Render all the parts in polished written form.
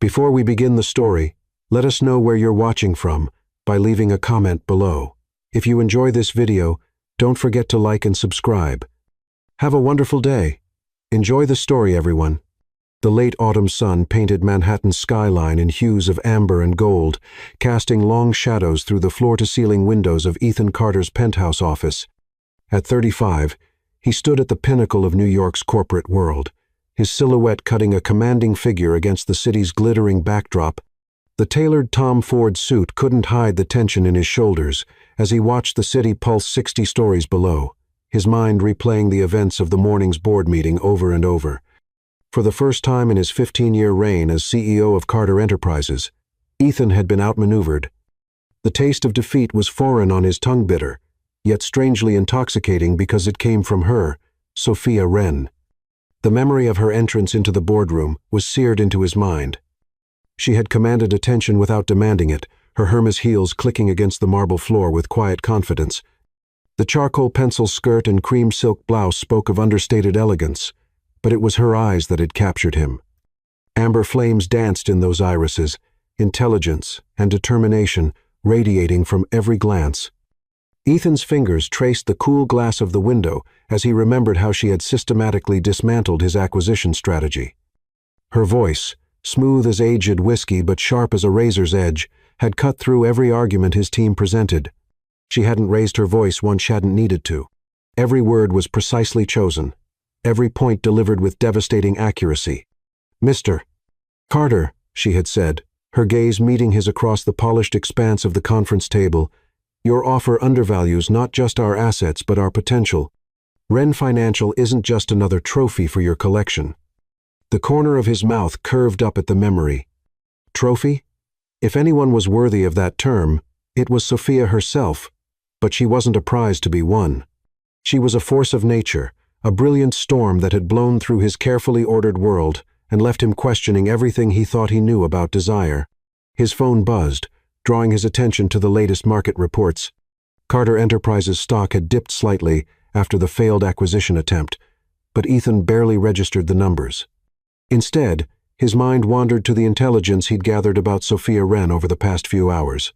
Before we begin the story, let us know where you're watching from by leaving a comment below. If you enjoy this video, don't forget to like and subscribe. Have a wonderful day. Enjoy the story, everyone. The late autumn sun painted Manhattan's skyline in hues of amber and gold, casting long shadows through the floor-to-ceiling windows of Ethan Carter's penthouse office. At 35, he stood at the pinnacle of New York's corporate world, his silhouette cutting a commanding figure against the city's glittering backdrop. The tailored Tom Ford suit couldn't hide the tension in his shoulders as he watched the city pulse 60 stories below, his mind replaying the events of the morning's board meeting over and over. For the first time in his 15-year reign as CEO of Carter Enterprises, Ethan had been outmaneuvered. The taste of defeat was foreign on his tongue, bitter, yet strangely intoxicating because it came from her, Sophia Wren. The memory of her entrance into the boardroom was seared into his mind. She had commanded attention without demanding it, her Hermes heels clicking against the marble floor with quiet confidence. The charcoal pencil skirt and cream silk blouse spoke of understated elegance, but it was her eyes that had captured him. Amber flames danced in those irises, intelligence and determination radiating from every glance. Ethan's fingers traced the cool glass of the window as he remembered how she had systematically dismantled his acquisition strategy. Her voice, smooth as aged whiskey but sharp as a razor's edge, had cut through every argument his team presented. She hadn't raised her voice once she hadn't needed to. Every word was precisely chosen, every point delivered with devastating accuracy. "Mr. Carter," she had said, her gaze meeting his across the polished expanse of the conference table, "your offer undervalues not just our assets but our potential. Wren Financial isn't just another trophy for your collection." The corner of his mouth curved up at the memory. Trophy? If anyone was worthy of that term, it was Sophia herself, but she wasn't a prize to be won. She was a force of nature, a brilliant storm that had blown through his carefully ordered world and left him questioning everything he thought he knew about desire. His phone buzzed, drawing his attention to the latest market reports. Carter Enterprises stock had dipped slightly after the failed acquisition attempt, but Ethan barely registered the numbers. Instead, his mind wandered to the intelligence he'd gathered about Sophia Wren over the past few hours.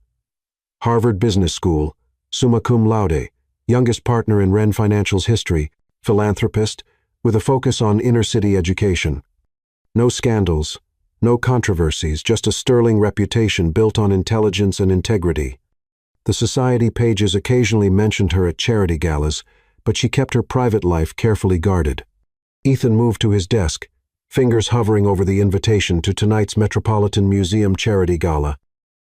Harvard Business School, summa cum laude, youngest partner in Wren Financial's history, philanthropist, with a focus on inner-city education. No scandals, no controversies, just a sterling reputation built on intelligence and integrity. The society pages occasionally mentioned her at charity galas, but she kept her private life carefully guarded. Ethan moved to his desk, fingers hovering over the invitation to tonight's Metropolitan Museum charity gala.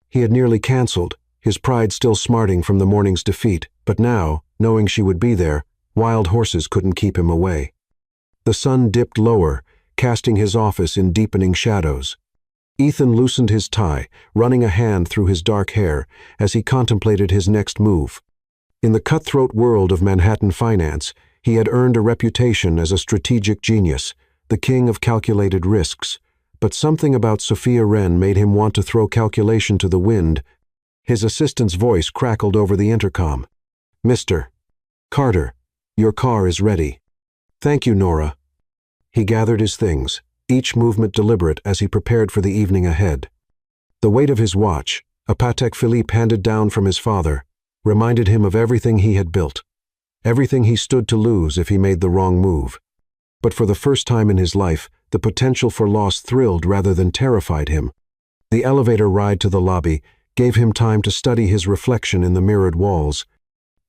He had nearly canceled, his pride still smarting from the morning's defeat, but now, knowing she would be there, wild horses couldn't keep him away. The sun dipped lower, casting his office in deepening shadows. Ethan loosened his tie, running a hand through his dark hair as he contemplated his next move. In the cutthroat world of Manhattan finance, he had earned a reputation as a strategic genius, the king of calculated risks, but something about Sophia Wren made him want to throw calculation to the wind. His assistant's voice crackled over the intercom. "Mr. Carter, your car is ready." "Thank you, Nora." He gathered his things, each movement deliberate as he prepared for the evening ahead. The weight of his watch, a Patek Philippe handed down from his father, reminded him of everything he had built, everything he stood to lose if he made the wrong move. But for the first time in his life, the potential for loss thrilled rather than terrified him. The elevator ride to the lobby gave him time to study his reflection in the mirrored walls.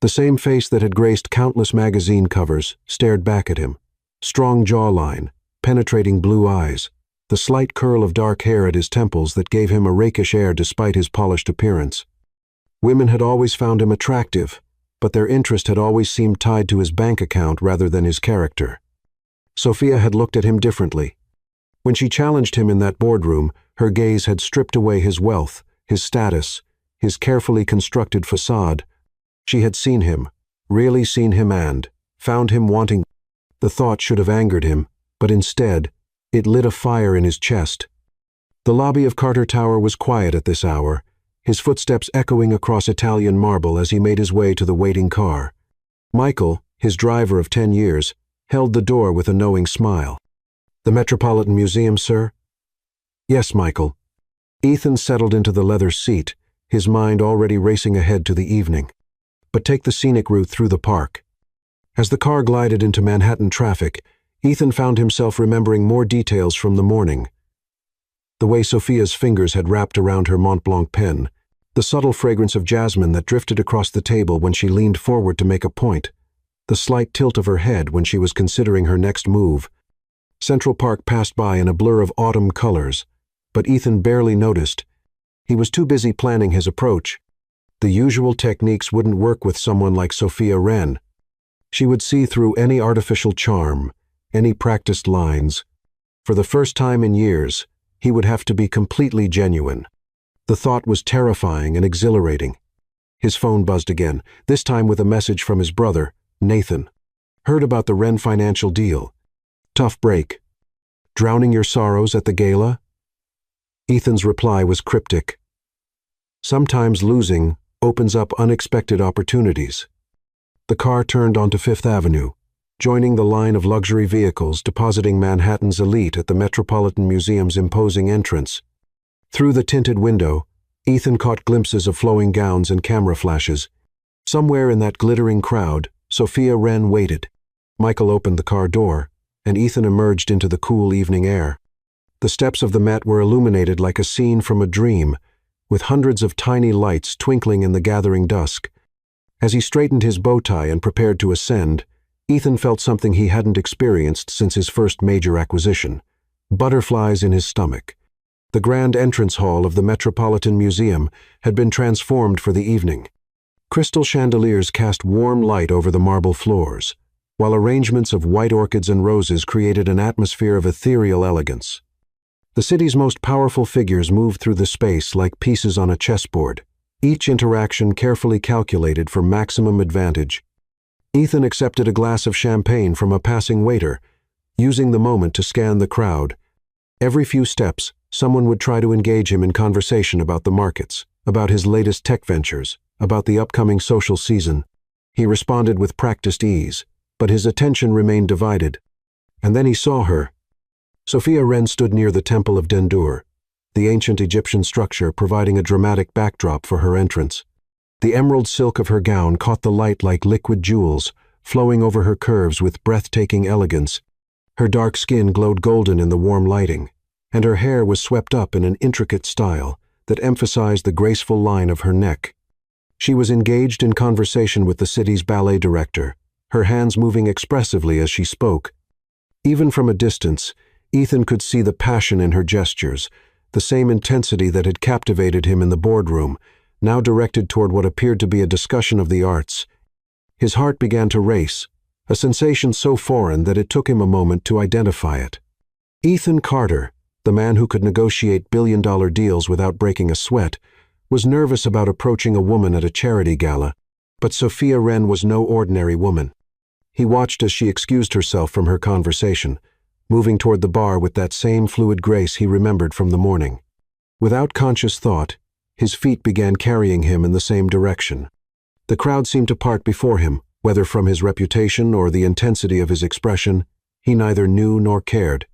The same face that had graced countless magazine covers stared back at him. Strong jawline, penetrating blue eyes, the slight curl of dark hair at his temples that gave him a rakish air despite his polished appearance. Women had always found him attractive, but their interest had always seemed tied to his bank account rather than his character. Sophia had looked at him differently. When she challenged him in that boardroom, her gaze had stripped away his wealth, his status, his carefully constructed facade. She had seen him, really seen him, and found him wanting. The thought should have angered him, but instead, it lit a fire in his chest. The lobby of Carter Tower was quiet at this hour, his footsteps echoing across Italian marble as he made his way to the waiting car. Michael, his driver of 10 years, held the door with a knowing smile. "The Metropolitan Museum, sir?" "Yes, Michael," Ethan settled into the leather seat, his mind already racing ahead to the evening. But take the scenic route through the park. As the car glided into Manhattan traffic, Ethan found himself remembering more details from the morning. The way Sophia's fingers had wrapped around her Mont Blanc pen, the subtle fragrance of jasmine that drifted across the table when she leaned forward to make a point, the slight tilt of her head when she was considering her next move. Central Park passed by in a blur of autumn colors, but Ethan barely noticed. He was too busy planning his approach. The usual techniques wouldn't work with someone like Sophia Wren. She would see through any artificial charm, any practiced lines. For the first time in years, he would have to be completely genuine. The thought was terrifying and exhilarating. His phone buzzed again, this time with a message from his brother, Nathan. Heard about the Wren financial deal. Tough break. Drowning your sorrows at the gala? Ethan's reply was cryptic. Sometimes losing opens up unexpected opportunities. The car turned onto Fifth Avenue, joining the line of luxury vehicles depositing Manhattan's elite at the Metropolitan Museum's imposing entrance. Through the tinted window, Ethan caught glimpses of flowing gowns and camera flashes. Somewhere in that glittering crowd, Sophia Wren waited. Michael opened the car door, and Ethan emerged into the cool evening air. The steps of the Met were illuminated like a scene from a dream, with hundreds of tiny lights twinkling in the gathering dusk. As he straightened his bow tie and prepared to ascend, Ethan felt something he hadn't experienced since his first major acquisition: butterflies in his stomach. The grand entrance hall of the Metropolitan Museum had been transformed for the evening. Crystal chandeliers cast warm light over the marble floors, while arrangements of white orchids and roses created an atmosphere of ethereal elegance. The city's most powerful figures moved through the space like pieces on a chessboard, each interaction carefully calculated for maximum advantage. Ethan accepted a glass of champagne from a passing waiter, using the moment to scan the crowd. Every few steps, someone would try to engage him in conversation about the markets, about his latest tech ventures, about the upcoming social season. He responded with practiced ease, but his attention remained divided. And then he saw her. Sophia Wren stood near the Temple of Dendur, the ancient Egyptian structure providing a dramatic backdrop for her entrance. The emerald silk of her gown caught the light like liquid jewels, flowing over her curves with breathtaking elegance. Her dark skin glowed golden in the warm lighting, and her hair was swept up in an intricate style that emphasized the graceful line of her neck. She was engaged in conversation with the city's ballet director, her hands moving expressively as she spoke. Even from a distance, Ethan could see the passion in her gestures, the same intensity that had captivated him in the boardroom, now directed toward what appeared to be a discussion of the arts. His heart began to race, a sensation so foreign that it took him a moment to identify it. Ethan Carter, the man who could negotiate billion-dollar deals without breaking a sweat, was nervous about approaching a woman at a charity gala, but Sophia Wren was no ordinary woman. He watched as she excused herself from her conversation, moving toward the bar with that same fluid grace he remembered from the morning. Without conscious thought, his feet began carrying him in the same direction. The crowd seemed to part before him, whether from his reputation or the intensity of his expression. He neither knew nor cared.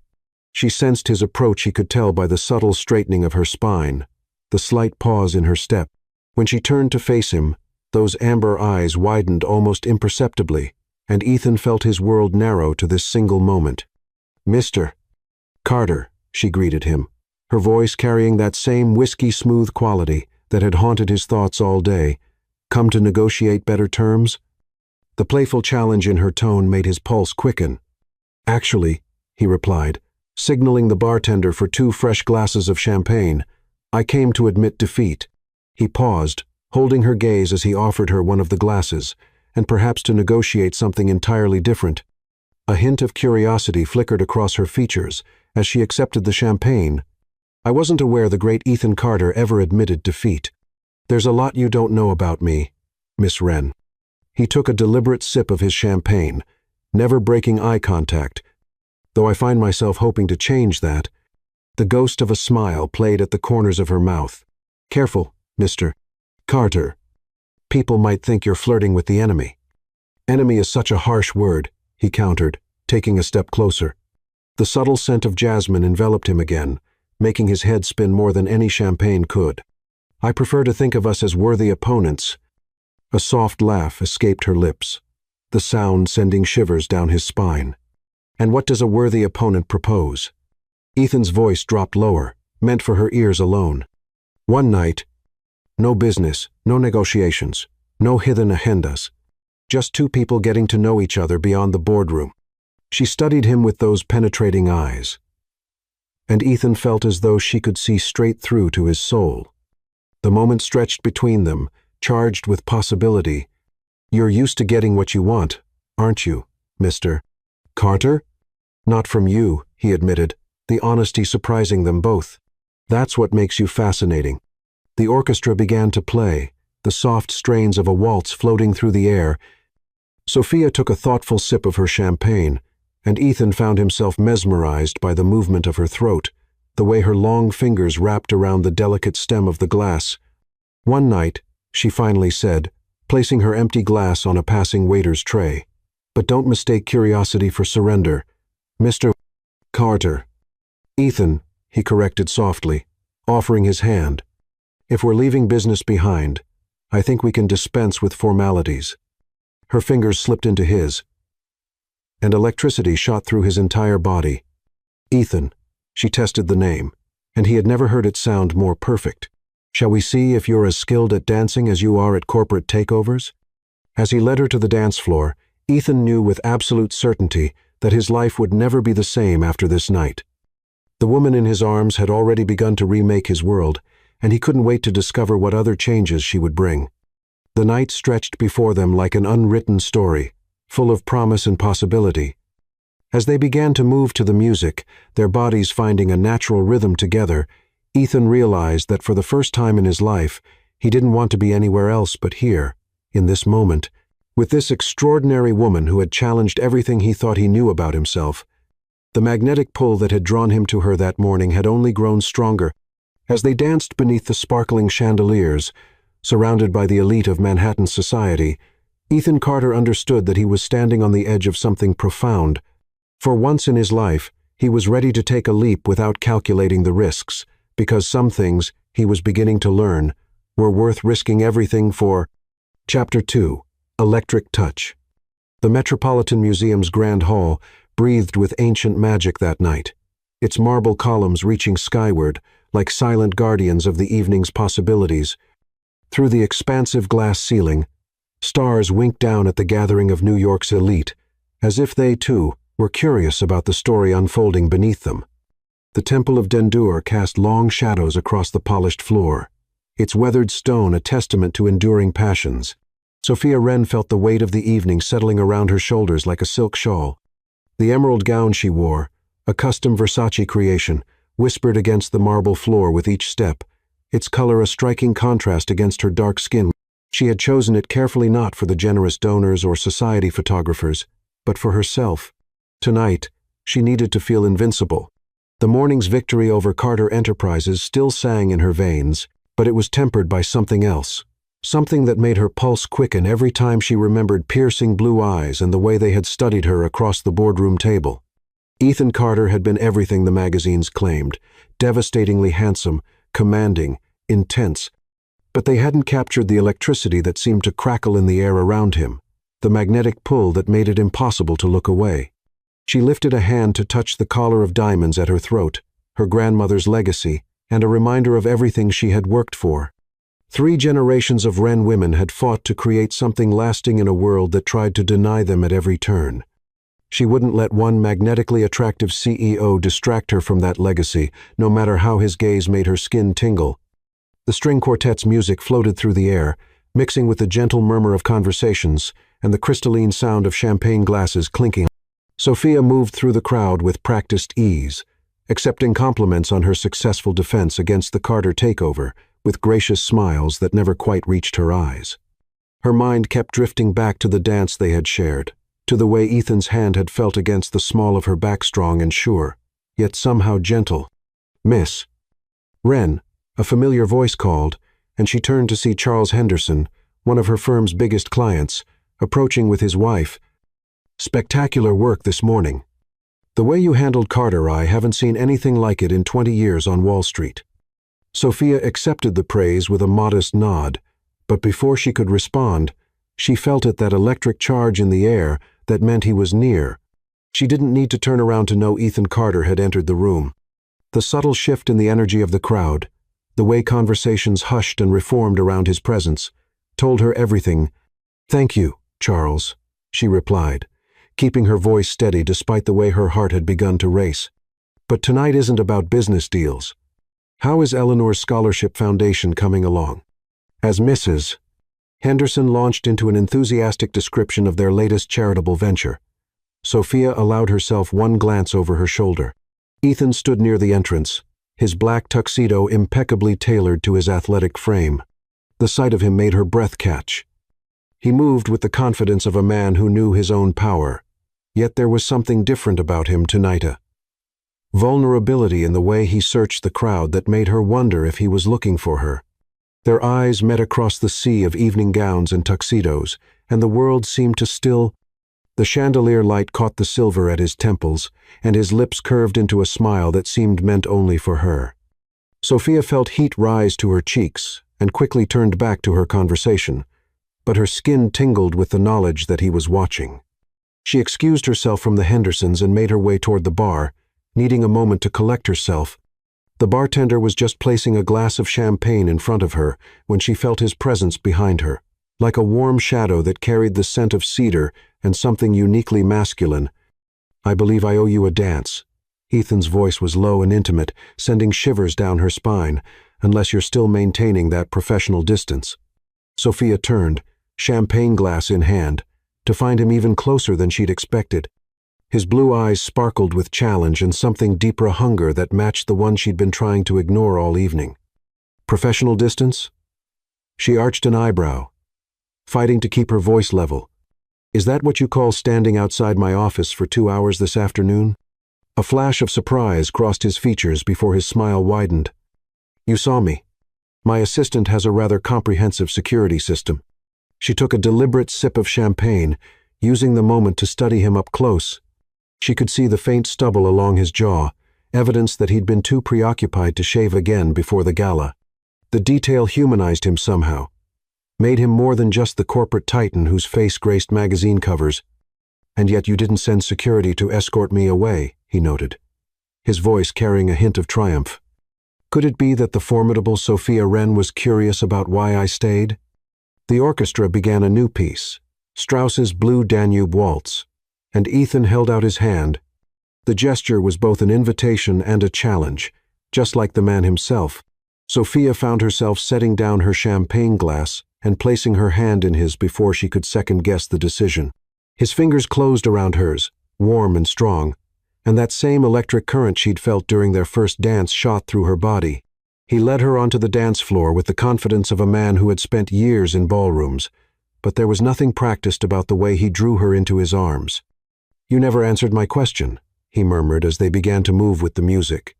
She sensed his approach, he could tell by the subtle straightening of her spine, the slight pause in her step. When she turned to face him, those amber eyes widened almost imperceptibly, and Ethan felt his world narrow to this single moment. "Mr. Carter," she greeted him, her voice carrying that same whiskey-smooth quality that had haunted his thoughts all day. "Come to negotiate better terms?" The playful challenge in her tone made his pulse quicken. "Actually," he replied, signaling the bartender for 2 fresh glasses of champagne, "I came to admit defeat." He paused, holding her gaze as he offered her one of the glasses, and perhaps to negotiate something entirely different. A hint of curiosity flickered across her features as she accepted the champagne. "I wasn't aware the great Ethan Carter ever admitted defeat. There's a lot you don't know about me, Miss Wren." He took a deliberate sip of his champagne, never breaking eye contact, though I find myself hoping to change that. The ghost of a smile played at the corners of her mouth. "Careful, Mr. Carter. People might think you're flirting with the enemy." "Enemy is such a harsh word," he countered, taking a step closer. The subtle scent of jasmine enveloped him again, making his head spin more than any champagne could. "I prefer to think of us as worthy opponents." A soft laugh escaped her lips, the sound sending shivers down his spine. "And what does a worthy opponent propose?" Ethan's voice dropped lower, meant for her ears alone. "One night, no business, no negotiations, no hidden agendas. Just two people getting to know each other beyond the boardroom." She studied him with those penetrating eyes, and Ethan felt as though she could see straight through to his soul. The moment stretched between them, charged with possibility. "You're used to getting what you want, aren't you, Mr. Carter?" "Not from you," he admitted, the honesty surprising them both. "That's what makes you fascinating." The orchestra began to play, the soft strains of a waltz floating through the air. Sophia took a thoughtful sip of her champagne, and Ethan found himself mesmerized by the movement of her throat, the way her long fingers wrapped around the delicate stem of the glass. "One night," she finally said, placing her empty glass on a passing waiter's tray. "But don't mistake curiosity for surrender, Mr. Carter." "Ethan," he corrected softly, offering his hand. "If we're leaving business behind, I think we can dispense with formalities." Her fingers slipped into his, and electricity shot through his entire body. "Ethan," she tested the name, and he had never heard it sound more perfect. "Shall we see if you're as skilled at dancing as you are at corporate takeovers?" As he led her to the dance floor, Ethan knew with absolute certainty that his life would never be the same after this night. The woman in his arms had already begun to remake his world, and he couldn't wait to discover what other changes she would bring. The night stretched before them like an unwritten story, full of promise and possibility. As they began to move to the music, their bodies finding a natural rhythm together, Ethan realized that for the first time in his life, he didn't want to be anywhere else but here, in this moment, with this extraordinary woman who had challenged everything he thought he knew about himself. The magnetic pull that had drawn him to her that morning had only grown stronger. As they danced beneath the sparkling chandeliers, surrounded by the elite of Manhattan society, Ethan Carter understood that he was standing on the edge of something profound. For once in his life, he was ready to take a leap without calculating the risks, because some things, he was beginning to learn, were worth risking everything for. Chapter 2. Electric Touch. The Metropolitan Museum's Grand Hall breathed with ancient magic that night, its marble columns reaching skyward, like silent guardians of the evening's possibilities. Through the expansive glass ceiling, stars winked down at the gathering of New York's elite, as if they, too, were curious about the story unfolding beneath them. The Temple of Dendur cast long shadows across the polished floor, its weathered stone a testament to enduring passions. Sophia Wren felt the weight of the evening settling around her shoulders like a silk shawl. The emerald gown she wore, a custom Versace creation, whispered against the marble floor with each step, its color a striking contrast against her dark skin. She had chosen it carefully not for the generous donors or society photographers, but for herself. Tonight, she needed to feel invincible. The morning's victory over Carter Enterprises still sang in her veins, but it was tempered by something else. Something that made her pulse quicken every time she remembered piercing blue eyes and the way they had studied her across the boardroom table. Ethan Carter had been everything the magazines claimed, devastatingly handsome, commanding, intense, but they hadn't captured the electricity that seemed to crackle in the air around him, the magnetic pull that made it impossible to look away. She lifted a hand to touch the collar of diamonds at her throat, her grandmother's legacy, and a reminder of everything she had worked for. 3 generations of Wren women had fought to create something lasting in a world that tried to deny them at every turn. She wouldn't let one magnetically attractive CEO distract her from that legacy, no matter how his gaze made her skin tingle. The string quartet's music floated through the air, mixing with the gentle murmur of conversations and the crystalline sound of champagne glasses clinking. Sophia moved through the crowd with practiced ease, accepting compliments on her successful defense against the Carter takeover, with gracious smiles that never quite reached her eyes. Her mind kept drifting back to the dance they had shared, to the way Ethan's hand had felt against the small of her back, strong and sure, yet somehow gentle. "Miss Wren," a familiar voice called, and she turned to see Charles Henderson, one of her firm's biggest clients, approaching with his wife. "Spectacular work this morning." The way you handled Carter, I haven't seen anything like it in 20 years on Wall Street." Sophia accepted the praise with a modest nod, but before she could respond, she felt that electric charge in the air that meant he was near. She didn't need to turn around to know Ethan Carter had entered the room. The subtle shift in the energy of the crowd, the way conversations hushed and reformed around his presence, told her everything. "Thank you, Charles," she replied, keeping her voice steady despite the way her heart had begun to race. "But tonight isn't about business deals. How is Eleanor's scholarship foundation coming along?" As Mrs. Henderson launched into an enthusiastic description of their latest charitable venture, Sophia allowed herself one glance over her shoulder. Ethan stood near the entrance, his black tuxedo impeccably tailored to his athletic frame. The sight of him made her breath catch. He moved with the confidence of a man who knew his own power, yet there was something different about him tonight. A vulnerability in the way he searched the crowd that made her wonder if he was looking for her. Their eyes met across the sea of evening gowns and tuxedos, and the world seemed to still. The chandelier light caught the silver at his temples, and his lips curved into a smile that seemed meant only for her. Sophia felt heat rise to her cheeks and quickly turned back to her conversation, but her skin tingled with the knowledge that he was watching. She excused herself from the Hendersons and made her way toward the bar, needing a moment to collect herself. The bartender was just placing a glass of champagne in front of her when she felt his presence behind her, like a warm shadow that carried the scent of cedar and something uniquely masculine. "I believe I owe you a dance." Ethan's voice was low and intimate, sending shivers down her spine, "unless you're still maintaining that professional distance." Sophia turned, champagne glass in hand, to find him even closer than she'd expected. His blue eyes sparkled with challenge and something deeper hunger that matched the one she'd been trying to ignore all evening. "Professional distance?" She arched an eyebrow, fighting to keep her voice level. "Is that what you call standing outside my office for 2 hours this afternoon?" A flash of surprise crossed his features before his smile widened. "You saw me. My assistant has a rather comprehensive security system." She took a deliberate sip of champagne, using the moment to study him up close. She could see the faint stubble along his jaw, evidence that he'd been too preoccupied to shave again before the gala. The detail humanized him somehow, made him more than just the corporate titan whose face graced magazine covers. "And yet you didn't send security to escort me away," he noted, his voice carrying a hint of triumph. Could it be that the formidable Sophia Wren was curious about why I stayed? The orchestra began a new piece, Strauss's Blue Danube Waltz, and Ethan held out his hand. The gesture was both an invitation and a challenge, just like the man himself. Sophia found herself setting down her champagne glass and placing her hand in his before she could second-guess the decision. His fingers closed around hers, warm and strong, and that same electric current she'd felt during their first dance shot through her body. He led her onto the dance floor with the confidence of a man who had spent years in ballrooms, but there was nothing practiced about the way he drew her into his arms. "You never answered my question," he murmured as they began to move with the music,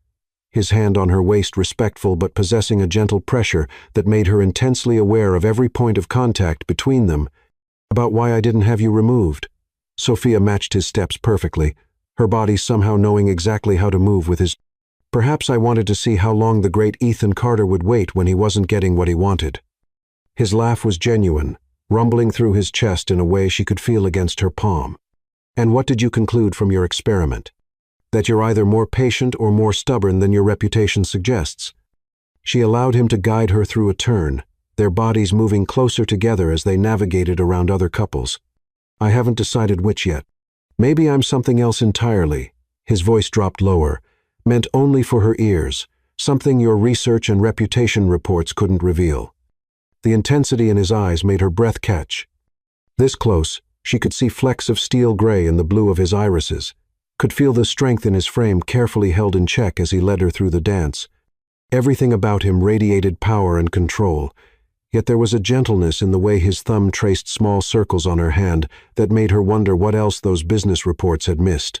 his hand on her waist respectful but possessing a gentle pressure that made her intensely aware of every point of contact between them. "About why I didn't have you removed." Sophia matched his steps perfectly, her body somehow knowing exactly how to move with his. "Perhaps I wanted to see how long the great Ethan Carter would wait when he wasn't getting what he wanted." His laugh was genuine, rumbling through his chest in a way she could feel against her palm. "And what did you conclude from your experiment? That you're either more patient or more stubborn than your reputation suggests?" She allowed him to guide her through a turn, their bodies moving closer together as they navigated around other couples. "I haven't decided which yet. Maybe I'm something else entirely." His voice dropped lower, meant only for her ears, something your research and reputation reports couldn't reveal. The intensity in his eyes made her breath catch. This close, she could see flecks of steel gray in the blue of his irises, could feel the strength in his frame carefully held in check as he led her through the dance. Everything about him radiated power and control, yet there was a gentleness in the way his thumb traced small circles on her hand that made her wonder what else those business reports had missed.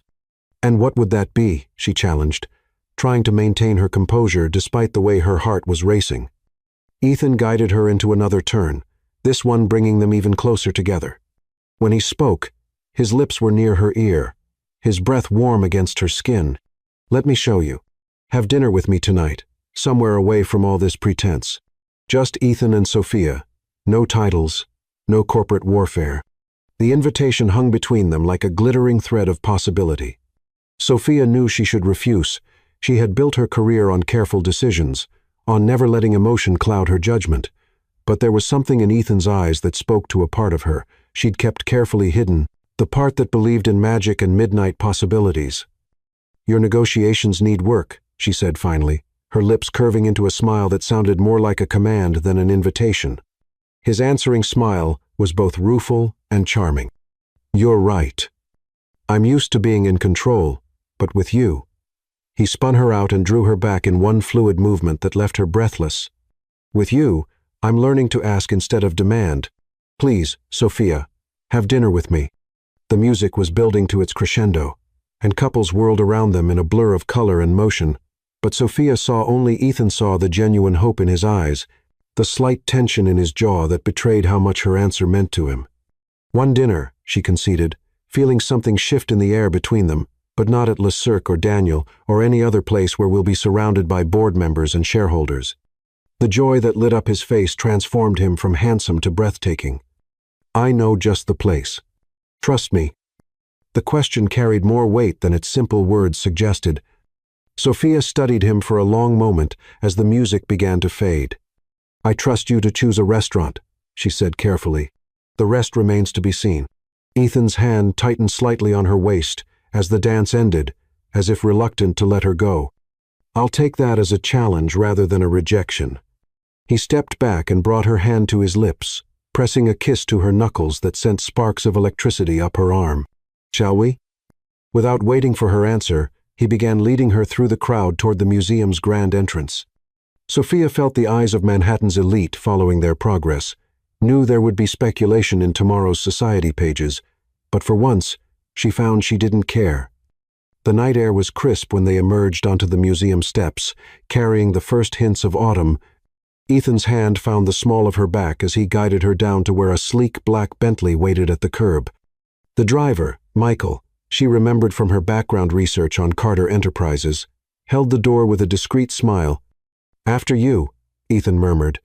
"And what would that be?" she challenged, trying to maintain her composure despite the way her heart was racing. Ethan guided her into another turn, this one bringing them even closer together. When he spoke, his lips were near her ear, his breath warm against her skin. "Let me show you. Have dinner with me tonight, somewhere away from all this pretense. Just Ethan and Sophia. No titles, no corporate warfare." The invitation hung between them like a glittering thread of possibility. Sophia knew she should refuse. She had built her career on careful decisions, on never letting emotion cloud her judgment. But there was something in Ethan's eyes that spoke to a part of her she'd kept carefully hidden, the part that believed in magic and midnight possibilities. "Your negotiations need work," she said finally, her lips curving into a smile that sounded more like a command than an invitation. His answering smile was both rueful and charming. "You're right. I'm used to being in control, but with you." He spun her out and drew her back in one fluid movement that left her breathless. "With you, I'm learning to ask instead of demand. Please, Sophia, have dinner with me." The music was building to its crescendo, and couples whirled around them in a blur of color and motion, but Sophia saw only Ethan saw the genuine hope in his eyes, the slight tension in his jaw that betrayed how much her answer meant to him. "One dinner," she conceded, feeling something shift in the air between them, but not at Le Cirque or Daniel or any other place where we'll be surrounded by board members and shareholders. The joy that lit up his face transformed him from handsome to breathtaking. "I know just the place. Trust me." The question carried more weight than its simple words suggested. Sophia studied him for a long moment as the music began to fade. "I trust you to choose a restaurant," she said carefully. "The rest remains to be seen." Ethan's hand tightened slightly on her waist as the dance ended, as if reluctant to let her go. "I'll take that as a challenge rather than a rejection." He stepped back and brought her hand to his lips, pressing a kiss to her knuckles that sent sparks of electricity up her arm. "Shall we?" Without waiting for her answer, he began leading her through the crowd toward the museum's grand entrance. Sophia felt the eyes of Manhattan's elite following their progress, knew there would be speculation in tomorrow's society pages, but for once, she found she didn't care. The night air was crisp when they emerged onto the museum steps, carrying the first hints of autumn. Ethan's hand found the small of her back as he guided her down to where a sleek black Bentley waited at the curb. The driver, Michael, she remembered from her background research on Carter Enterprises, held the door with a discreet smile. "After you," Ethan murmured,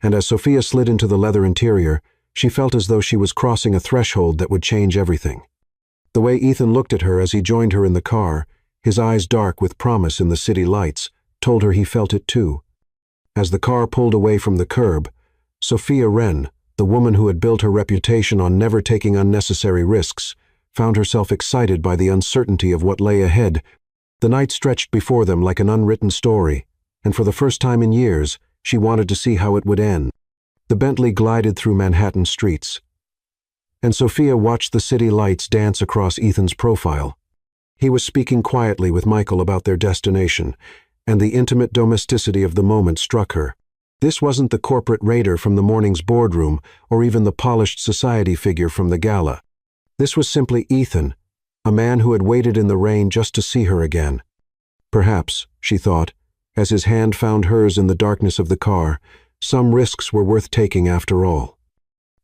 and as Sophia slid into the leather interior, she felt as though she was crossing a threshold that would change everything. The way Ethan looked at her as he joined her in the car, his eyes dark with promise in the city lights, told her he felt it too. As the car pulled away from the curb, Sophia Wren, the woman who had built her reputation on never taking unnecessary risks, found herself excited by the uncertainty of what lay ahead. The night stretched before them like an unwritten story, and for the first time in years, she wanted to see how it would end. The Bentley glided through Manhattan streets, and Sophia watched the city lights dance across Ethan's profile. He was speaking quietly with Michael about their destination, and the intimate domesticity of the moment struck her. This wasn't the corporate raider from the morning's boardroom or even the polished society figure from the gala. This was simply Ethan, a man who had waited in the rain just to see her again. Perhaps, she thought, as his hand found hers in the darkness of the car, some risks were worth taking after all.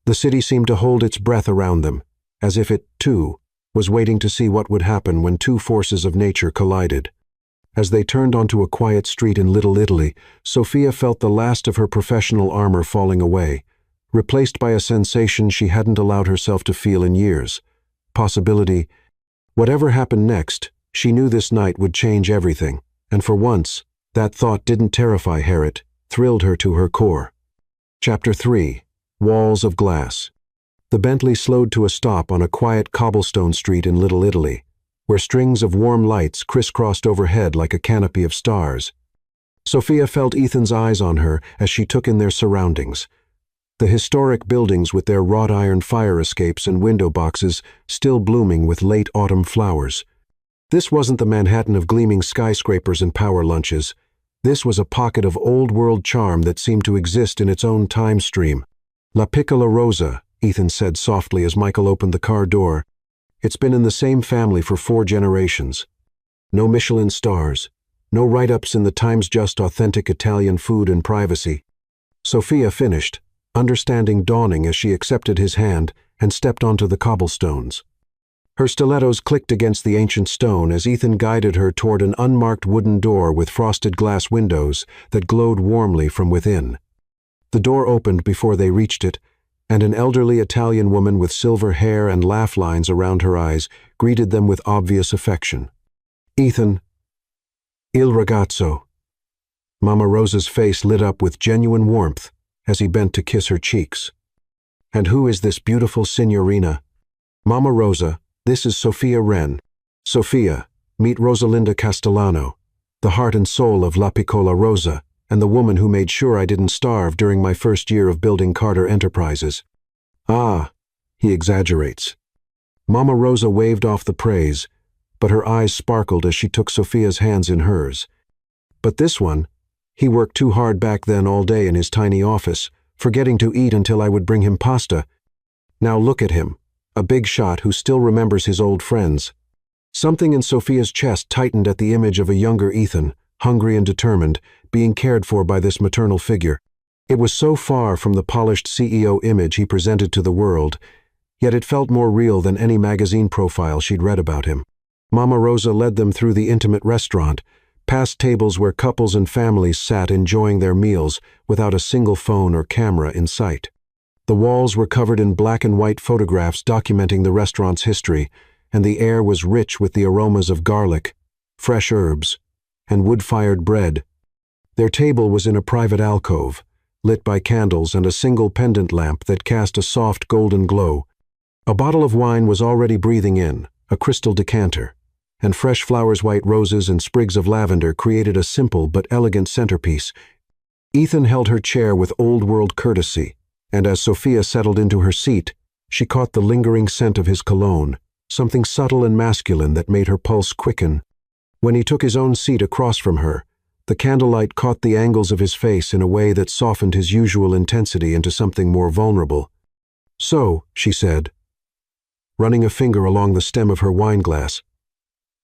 The city seemed to hold its breath around them, as if it, too, was waiting to see what would happen when two forces of nature collided. As they turned onto a quiet street in Little Italy, Sophia felt the last of her professional armor falling away, replaced by a sensation she hadn't allowed herself to feel in years. Possibility. Whatever happened next, she knew this night would change everything, and for once, that thought didn't terrify her, it thrilled her to her core. Chapter 3. Walls of Glass. The Bentley slowed to a stop on a quiet cobblestone street in Little Italy, where strings of warm lights crisscrossed overhead like a canopy of stars. Sophia felt Ethan's eyes on her as she took in their surroundings. The historic buildings with their wrought iron fire escapes and window boxes still blooming with late autumn flowers. This wasn't the Manhattan of gleaming skyscrapers and power lunches. This was a pocket of old-world charm that seemed to exist in its own time stream. "La Piccola Rosa," Ethan said softly as Michael opened the car door. "It's been in the same family for 4 generations. No Michelin stars, no write-ups in the Times, just authentic Italian food and privacy." Sophia finished, understanding dawning as she accepted his hand and stepped onto the cobblestones. Her stilettos clicked against the ancient stone as Ethan guided her toward an unmarked wooden door with frosted glass windows that glowed warmly from within. The door opened before they reached it, and an elderly Italian woman with silver hair and laugh lines around her eyes greeted them with obvious affection. "Ethan, il ragazzo." Mama Rosa's face lit up with genuine warmth as he bent to kiss her cheeks. "And who is this beautiful signorina?" "Mama Rosa, this is Sophia Wren. Sophia, meet Rosalinda Castellano, the heart and soul of La Piccola Rosa, and the woman who made sure I didn't starve during my first year of building Carter Enterprises." "Ah," he exaggerates. Mama Rosa waved off the praise, but her eyes sparkled as she took Sophia's hands in hers. "But this one, he worked too hard back then all day in his tiny office, forgetting to eat until I would bring him pasta. Now look at him, a big shot who still remembers his old friends." Something in Sophia's chest tightened at the image of a younger Ethan, hungry and determined, being cared for by this maternal figure. It was so far from the polished CEO image he presented to the world, yet it felt more real than any magazine profile she'd read about him. Mama Rosa led them through the intimate restaurant, past tables where couples and families sat enjoying their meals without a single phone or camera in sight. The walls were covered in black and white photographs documenting the restaurant's history, and the air was rich with the aromas of garlic, fresh herbs, and wood-fired bread. Their table was in a private alcove, lit by candles and a single pendant lamp that cast a soft golden glow. A bottle of wine was already breathing in, a crystal decanter, and fresh flowers, white roses, and sprigs of lavender created a simple but elegant centerpiece. Ethan held her chair with old-world courtesy, and as Sophia settled into her seat, she caught the lingering scent of his cologne, something subtle and masculine that made her pulse quicken. When he took his own seat across from her, the candlelight caught the angles of his face in a way that softened his usual intensity into something more vulnerable. "So," she said, running a finger along the stem of her wineglass,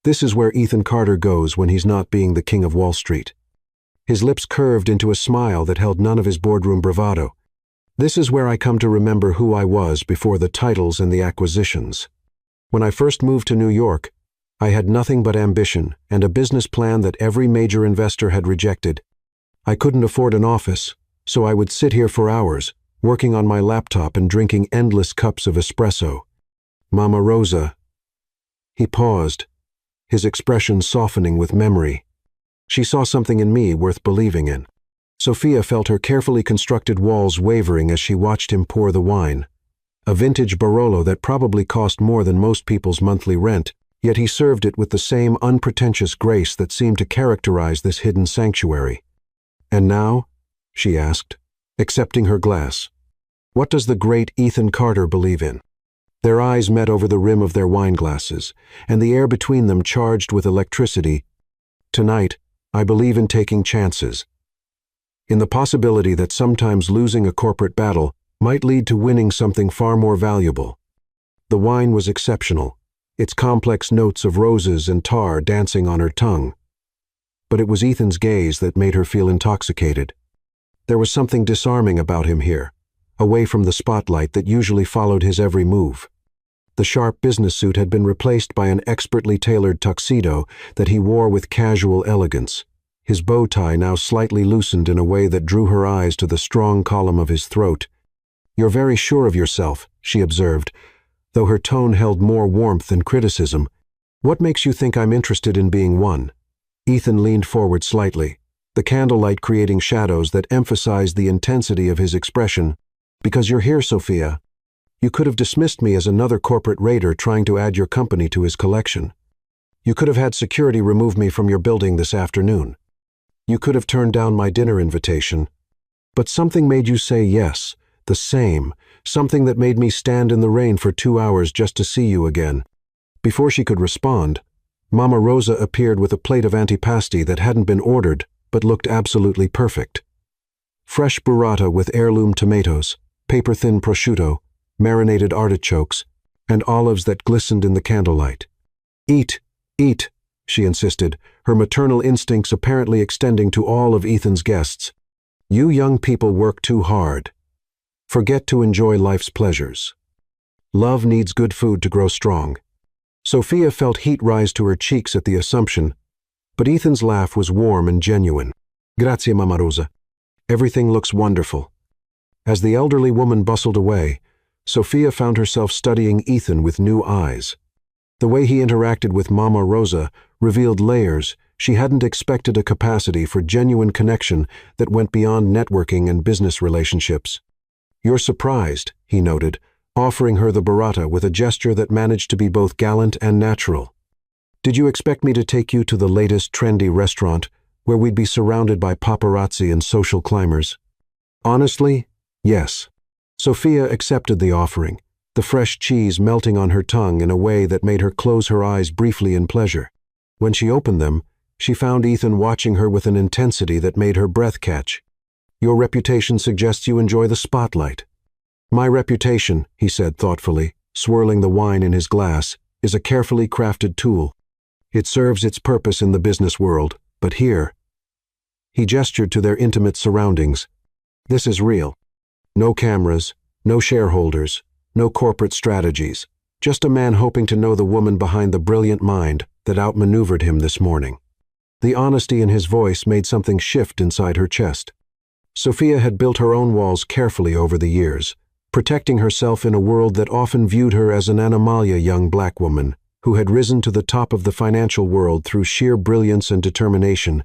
"this is where Ethan Carter goes when he's not being the king of Wall Street." His lips curved into a smile that held none of his boardroom bravado. "This is where I come to remember who I was before the titles and the acquisitions. When I first moved to New York, I had nothing but ambition and a business plan that every major investor had rejected. I couldn't afford an office, so I would sit here for hours, working on my laptop and drinking endless cups of espresso. Mama Rosa." He paused, his expression softening with memory. "She saw something in me worth believing in." Sophia felt her carefully constructed walls wavering as she watched him pour the wine. A vintage Barolo that probably cost more than most people's monthly rent, yet he served it with the same unpretentious grace that seemed to characterize this hidden sanctuary. "And now?" she asked, accepting her glass. "What does the great Ethan Carter believe in?" Their eyes met over the rim of their wineglasses, and the air between them charged with electricity. "Tonight, I believe in taking chances. In the possibility that sometimes losing a corporate battle might lead to winning something far more valuable." The wine was exceptional, its complex notes of roses and tar dancing on her tongue. But it was Ethan's gaze that made her feel intoxicated. There was something disarming about him here, away from the spotlight that usually followed his every move. The sharp business suit had been replaced by an expertly tailored tuxedo that he wore with casual elegance, his bow tie now slightly loosened in a way that drew her eyes to the strong column of his throat. "You're very sure of yourself," she observed, though her tone held more warmth than criticism. "What makes you think I'm interested in being one?" Ethan leaned forward slightly, the candlelight creating shadows that emphasized the intensity of his expression. "Because you're here, Sophia. You could have dismissed me as another corporate raider trying to add your company to his collection. You could have had security remove me from your building this afternoon. You could have turned down my dinner invitation. But something made you say yes, the same, something that made me stand in the rain for 2 hours just to see you again." Before she could respond, Mama Rosa appeared with a plate of antipasti that hadn't been ordered but looked absolutely perfect. Fresh burrata with heirloom tomatoes, paper-thin prosciutto, marinated artichokes, and olives that glistened in the candlelight. "Eat, eat," she insisted, her maternal instincts apparently extending to all of Ethan's guests. "You young people work too hard. Forget to enjoy life's pleasures. Love needs good food to grow strong. Sophia felt heat rise to her cheeks at the assumption, but Ethan's laugh was warm and genuine. Grazie, Mamma Rosa. Everything looks wonderful. As the elderly woman bustled away, Sophia found herself studying Ethan with new eyes. The way he interacted with Mamma Rosa revealed layers she hadn't expected, a capacity for genuine connection that went beyond networking and business relationships. "You're surprised," he noted, offering her the burrata with a gesture that managed to be both gallant and natural. "Did you expect me to take you to the latest trendy restaurant where we'd be surrounded by paparazzi and social climbers?" "Honestly, yes." Sophia accepted the offering, the fresh cheese melting on her tongue in a way that made her close her eyes briefly in pleasure. When she opened them, she found Ethan watching her with an intensity that made her breath catch. "Your reputation suggests you enjoy the spotlight." "My reputation," he said thoughtfully, swirling the wine in his glass, "is a carefully crafted tool. It serves its purpose in the business world, but here—" He gestured to their intimate surroundings. "This is real. No cameras, no shareholders, no corporate strategies. Just a man hoping to know the woman behind the brilliant mind that outmaneuvered him this morning." The honesty in his voice made something shift inside her chest. Sophia had built her own walls carefully over the years, protecting herself in a world that often viewed her as an animalia young black woman who had risen to the top of the financial world through sheer brilliance and determination.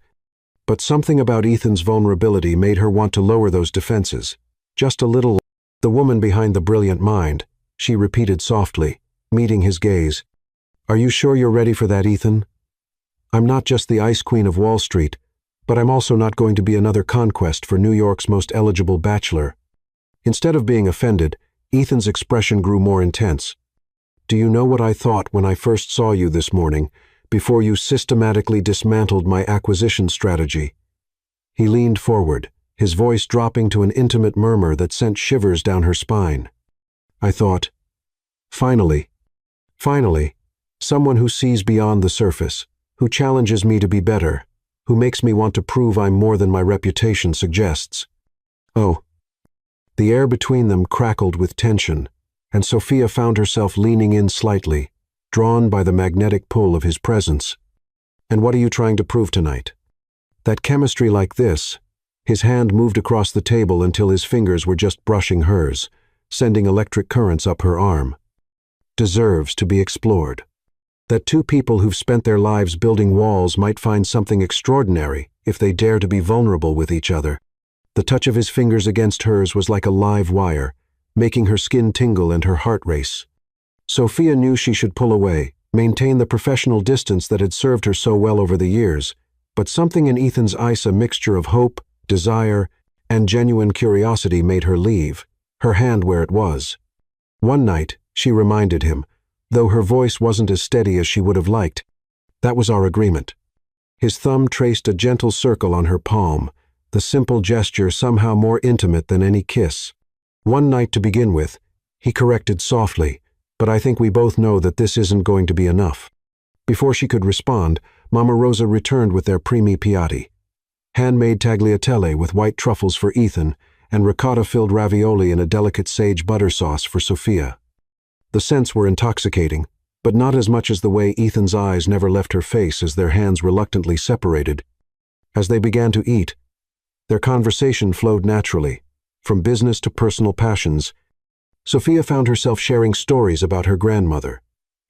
But something about Ethan's vulnerability made her want to lower those defenses. Just a little. "The woman behind the brilliant mind," she repeated softly, meeting his gaze. "Are you sure you're ready for that, Ethan? I'm not just the ice queen of Wall Street, but I'm also not going to be another conquest for New York's most eligible bachelor." Instead of being offended, Ethan's expression grew more intense. "Do you know what I thought when I first saw you this morning, before you systematically dismantled my acquisition strategy?" He leaned forward, his voice dropping to an intimate murmur that sent shivers down her spine. "I thought, finally, someone who sees beyond the surface, who challenges me to be better, who makes me want to prove I'm more than my reputation suggests." "Oh." The air between them crackled with tension, and Sophia found herself leaning in slightly, drawn by the magnetic pull of his presence. "And what are you trying to prove tonight?" "That chemistry like this," his hand moved across the table until his fingers were just brushing hers, sending electric currents up her arm, "deserves to be explored. That two people who've spent their lives building walls might find something extraordinary if they dare to be vulnerable with each other." The touch of his fingers against hers was like a live wire, making her skin tingle and her heart race. Sophia knew she should pull away, maintain the professional distance that had served her so well over the years, but something in Ethan's eyes, a mixture of hope, desire, and genuine curiosity, made her leave, her hand where it was. "One night," she reminded him, though her voice wasn't as steady as she would have liked. "That was our agreement." His thumb traced a gentle circle on her palm, the simple gesture somehow more intimate than any kiss. "One night to begin with," he corrected softly, "but I think we both know that this isn't going to be enough." Before she could respond, Mamma Rosa returned with their primi piatti. Handmade tagliatelle with white truffles for Ethan, and ricotta-filled ravioli in a delicate sage butter sauce for Sophia. The scents were intoxicating, but not as much as the way Ethan's eyes never left her face as their hands reluctantly separated. As they began to eat, their conversation flowed naturally, from business to personal passions. Sophia found herself sharing stories about her grandmother,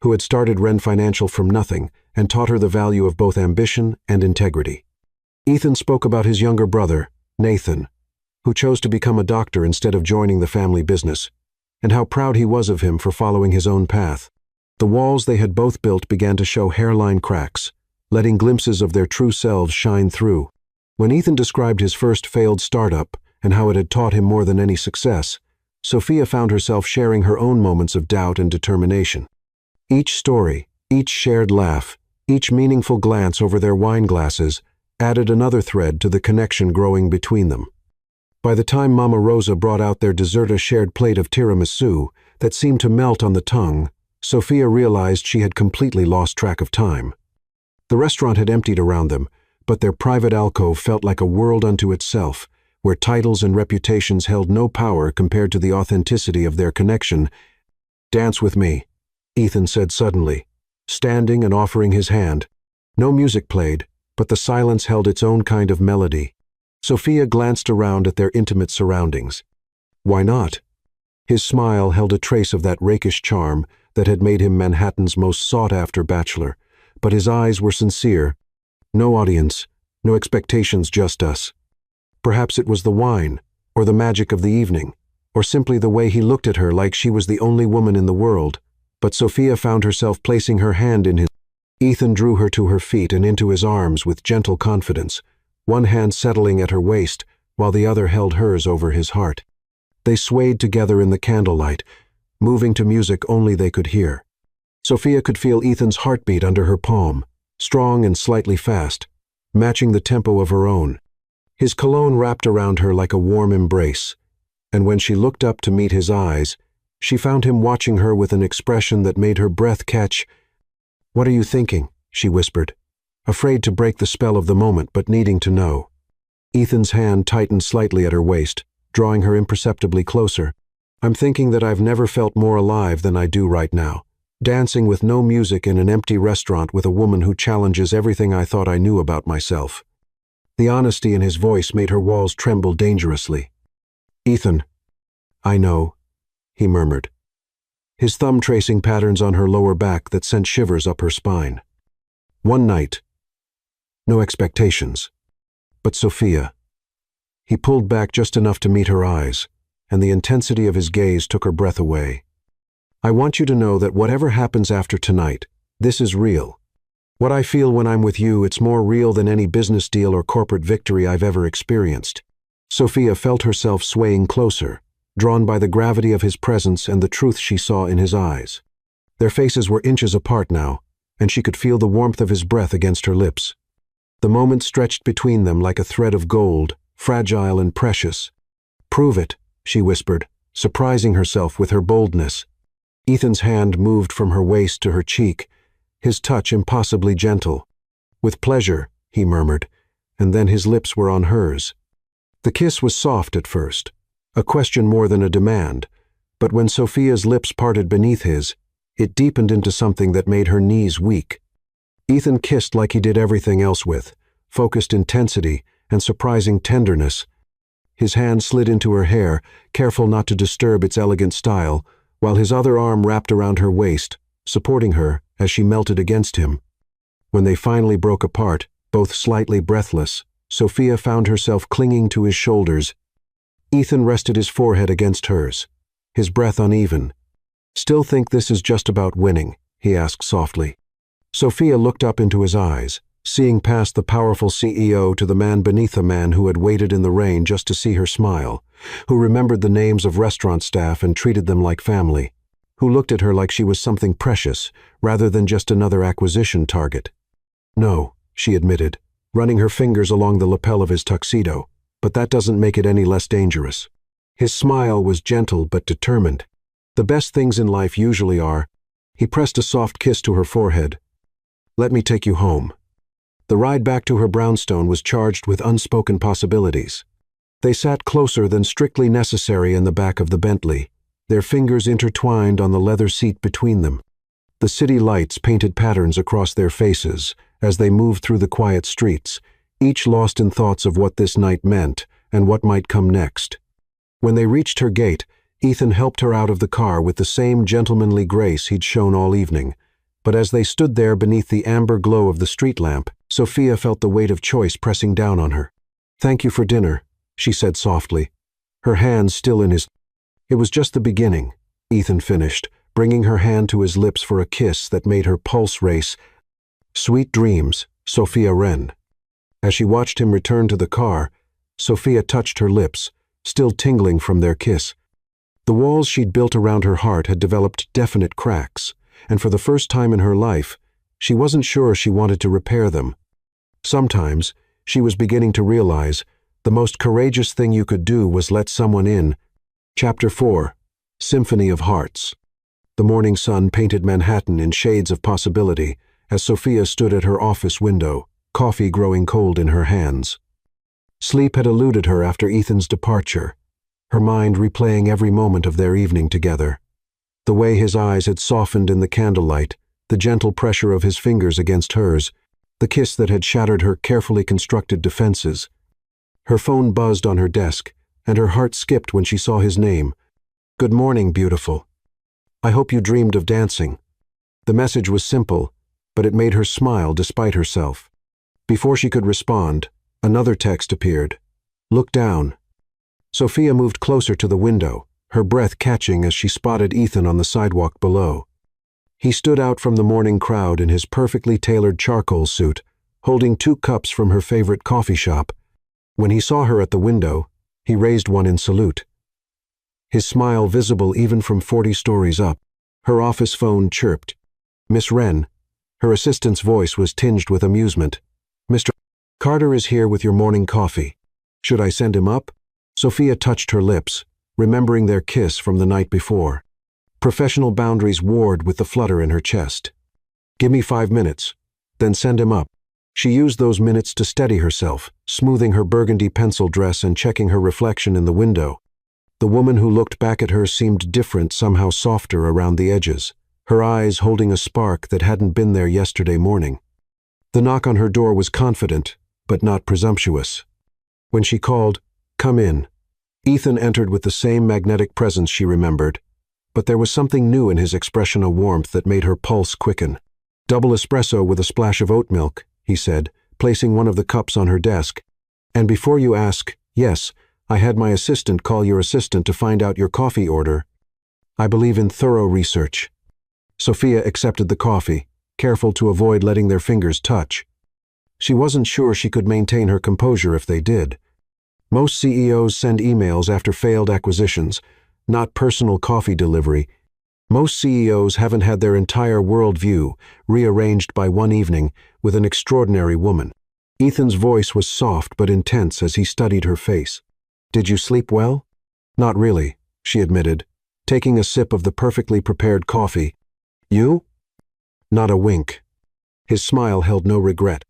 who had started Wren Financial from nothing and taught her the value of both ambition and integrity. Ethan spoke about his younger brother, Nathan, who chose to become a doctor instead of joining the family business, and how proud he was of him for following his own path. The walls they had both built began to show hairline cracks, letting glimpses of their true selves shine through. When Ethan described his first failed startup and how it had taught him more than any success, Sophia found herself sharing her own moments of doubt and determination. Each story, each shared laugh, each meaningful glance over their wine glasses added another thread to the connection growing between them. By the time Mamma Rosa brought out their dessert, a shared plate of tiramisu that seemed to melt on the tongue, Sophia realized she had completely lost track of time. The restaurant had emptied around them, but their private alcove felt like a world unto itself, where titles and reputations held no power compared to the authenticity of their connection. "Dance with me," Ethan said suddenly, standing and offering his hand. No music played, but the silence held its own kind of melody. Sophia glanced around at their intimate surroundings. Why not? His smile held a trace of that rakish charm that had made him Manhattan's most sought-after bachelor, but his eyes were sincere. No audience, no expectations, just us. Perhaps it was the wine, or the magic of the evening, or simply the way he looked at her like she was the only woman in the world, but Sophia found herself placing her hand in his. Ethan drew her to her feet and into his arms with gentle confidence, one hand settling at her waist while the other held hers over his heart. They swayed together in the candlelight, moving to music only they could hear. Sophia could feel Ethan's heartbeat under her palm, strong and slightly fast, matching the tempo of her own. His cologne wrapped around her like a warm embrace, and when she looked up to meet his eyes, she found him watching her with an expression that made her breath catch. "What are you thinking?" she whispered, afraid to break the spell of the moment but needing to know. Ethan's hand tightened slightly at her waist, drawing her imperceptibly closer. "I'm thinking that I've never felt more alive than I do right now, dancing with no music in an empty restaurant with a woman who challenges everything I thought I knew about myself." The honesty in his voice made her walls tremble dangerously. "Ethan, I know," he murmured, his thumb tracing patterns on her lower back that sent shivers up her spine. "One night. No expectations. But Sophia." He pulled back just enough to meet her eyes, and the intensity of his gaze took her breath away. "I want you to know that whatever happens after tonight, this is real. What I feel when I'm with you, it's more real than any business deal or corporate victory I've ever experienced." Sophia felt herself swaying closer, drawn by the gravity of his presence and the truth she saw in his eyes. Their faces were inches apart now, and she could feel the warmth of his breath against her lips. The moment stretched between them like a thread of gold, fragile and precious. "Prove it," she whispered, surprising herself with her boldness. Ethan's hand moved from her waist to her cheek, his touch impossibly gentle. "With pleasure," he murmured, and then his lips were on hers. The kiss was soft at first, a question more than a demand, but when Sophia's lips parted beneath his, it deepened into something that made her knees weak. Ethan kissed like he did everything else with, focused intensity and surprising tenderness. His hand slid into her hair, careful not to disturb its elegant style, while his other arm wrapped around her waist, supporting her as she melted against him. When they finally broke apart, both slightly breathless, Sophia found herself clinging to his shoulders. Ethan rested his forehead against hers, his breath uneven. "Still think this is just about winning?" he asked softly. Sophia looked up into his eyes, seeing past the powerful CEO to the man beneath the man who had waited in the rain just to see her smile, who remembered the names of restaurant staff and treated them like family, who looked at her like she was something precious rather than just another acquisition target. "No," she admitted, running her fingers along the lapel of his tuxedo, "but that doesn't make it any less dangerous." His smile was gentle but determined. "The best things in life usually are." He pressed a soft kiss to her forehead. "Let me take you home." The ride back to her brownstone was charged with unspoken possibilities. They sat closer than strictly necessary in the back of the Bentley, their fingers intertwined on the leather seat between them. The city lights painted patterns across their faces as they moved through the quiet streets, each lost in thoughts of what this night meant and what might come next. When they reached her gate, Ethan helped her out of the car with the same gentlemanly grace he'd shown all evening. But as they stood there beneath the amber glow of the street lamp, Sophia felt the weight of choice pressing down on her. "Thank you for dinner," she said softly, her hand still in his. "It was just the beginning," Ethan finished, bringing her hand to his lips for a kiss that made her pulse race. "Sweet dreams, Sophia Wren." As she watched him return to the car, Sophia touched her lips, still tingling from their kiss. The walls she'd built around her heart had developed definite cracks, and for the first time in her life, she wasn't sure she wanted to repair them. Sometimes, she was beginning to realize, the most courageous thing you could do was let someone in. Chapter 4. Symphony of Hearts. The morning sun painted Manhattan in shades of possibility as Sophia stood at her office window, coffee growing cold in her hands. Sleep had eluded her after Ethan's departure, her mind replaying every moment of their evening together. The way his eyes had softened in the candlelight, the gentle pressure of his fingers against hers, the kiss that had shattered her carefully constructed defenses. Her phone buzzed on her desk, and her heart skipped when she saw his name. "Good morning, beautiful. I hope you dreamed of dancing." The message was simple, but it made her smile despite herself. Before she could respond, another text appeared. "Look down." Sophia moved closer to the window, her breath catching as she spotted Ethan on the sidewalk below. He stood out from the morning crowd in his perfectly tailored charcoal suit, holding 2 cups from her favorite coffee shop. When he saw her at the window, he raised one in salute. His smile visible even from 40 stories up. Her office phone chirped. "Miss Wren." Her assistant's voice was tinged with amusement. "Mr. Carter is here with your morning coffee. Should I send him up?" Sophia touched her lips, remembering their kiss from the night before. Professional boundaries warred with the flutter in her chest. "Give me 5 minutes, then send him up." She used those minutes to steady herself, smoothing her burgundy pencil dress and checking her reflection in the window. The woman who looked back at her seemed different, somehow softer around the edges, her eyes holding a spark that hadn't been there yesterday morning. The knock on her door was confident, but not presumptuous. When she called, "Come in," Ethan entered with the same magnetic presence she remembered, but there was something new in his expression, a warmth that made her pulse quicken. "Double espresso with a splash of oat milk," he said, placing one of the cups on her desk. "And before you ask, yes, I had my assistant call your assistant to find out your coffee order. I believe in thorough research." Sophia accepted the coffee, careful to avoid letting their fingers touch. She wasn't sure she could maintain her composure if they did. Most CEOs send emails after failed acquisitions, not personal coffee delivery. Most CEOs haven't had their entire worldview rearranged by one evening with an extraordinary woman. Ethan's voice was soft but intense as he studied her face. "Did you sleep well?" "Not really," she admitted, taking a sip of the perfectly prepared coffee. "You?" Not a wink. His smile held no regret.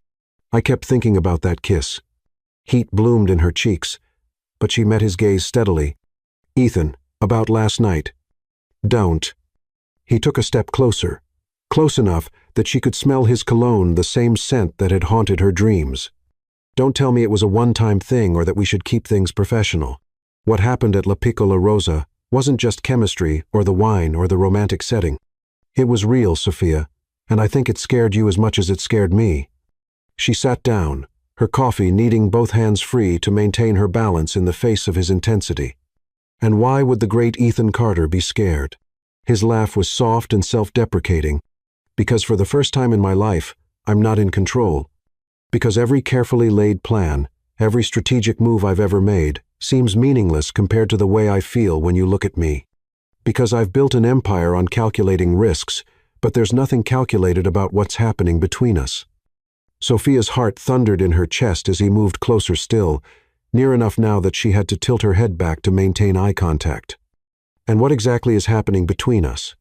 "I kept thinking about that kiss." Heat bloomed in her cheeks, but she met his gaze steadily. "Ethan, about last night." "Don't." He took a step closer, close enough that she could smell his cologne, the same scent that had haunted her dreams. "Don't tell me it was a one-time thing or that we should keep things professional. What happened at La Piccola Rosa wasn't just chemistry or the wine or the romantic setting. It was real, Sophia, and I think it scared you as much as it scared me." She sat down, her coffee kneading both hands free to maintain her balance in the face of his intensity. And why would the great Ethan Carter be scared? His laugh was soft and self-deprecating. "Because for the first time in my life, I'm not in control. Because every carefully laid plan, every strategic move I've ever made, seems meaningless compared to the way I feel when you look at me. Because I've built an empire on calculating risks, but there's nothing calculated about what's happening between us." Sophia's heart thundered in her chest as he moved closer still, near enough now that she had to tilt her head back to maintain eye contact. "And what exactly is happening between us?"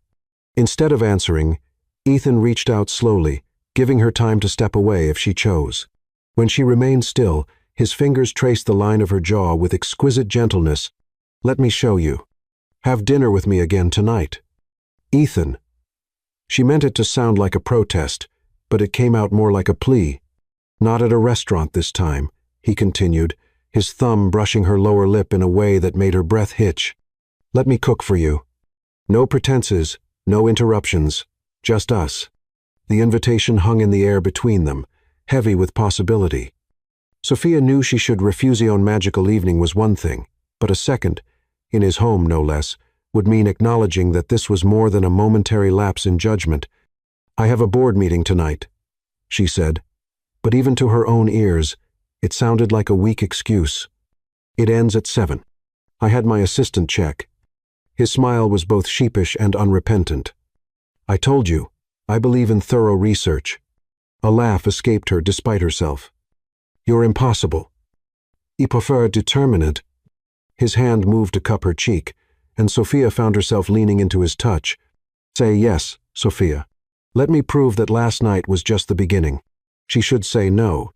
Instead of answering, Ethan reached out slowly, giving her time to step away if she chose. When she remained still, his fingers traced the line of her jaw with exquisite gentleness. "Let me show you. Have dinner with me again tonight." "Ethan." She meant it to sound like a protest, but it came out more like a plea. "Not at a restaurant this time," he continued, his thumb brushing her lower lip in a way that made her breath hitch. "Let me cook for you. No pretenses, no interruptions, just us." The invitation hung in the air between them, heavy with possibility. Sophia knew she should refuse on magical evening was one thing, but a second, in his home no less, would mean acknowledging that this was more than a momentary lapse in judgment. "I have a board meeting tonight," she said, but even to her own ears, it sounded like a weak excuse. "It ends at 7. I had my assistant check." His smile was both sheepish and unrepentant. "I told you, I believe in thorough research." A laugh escaped her despite herself. "You're impossible." "I prefer determined." His hand moved to cup her cheek, and Sophia found herself leaning into his touch. "Say yes, Sophia. Let me prove that last night was just the beginning." She should say no.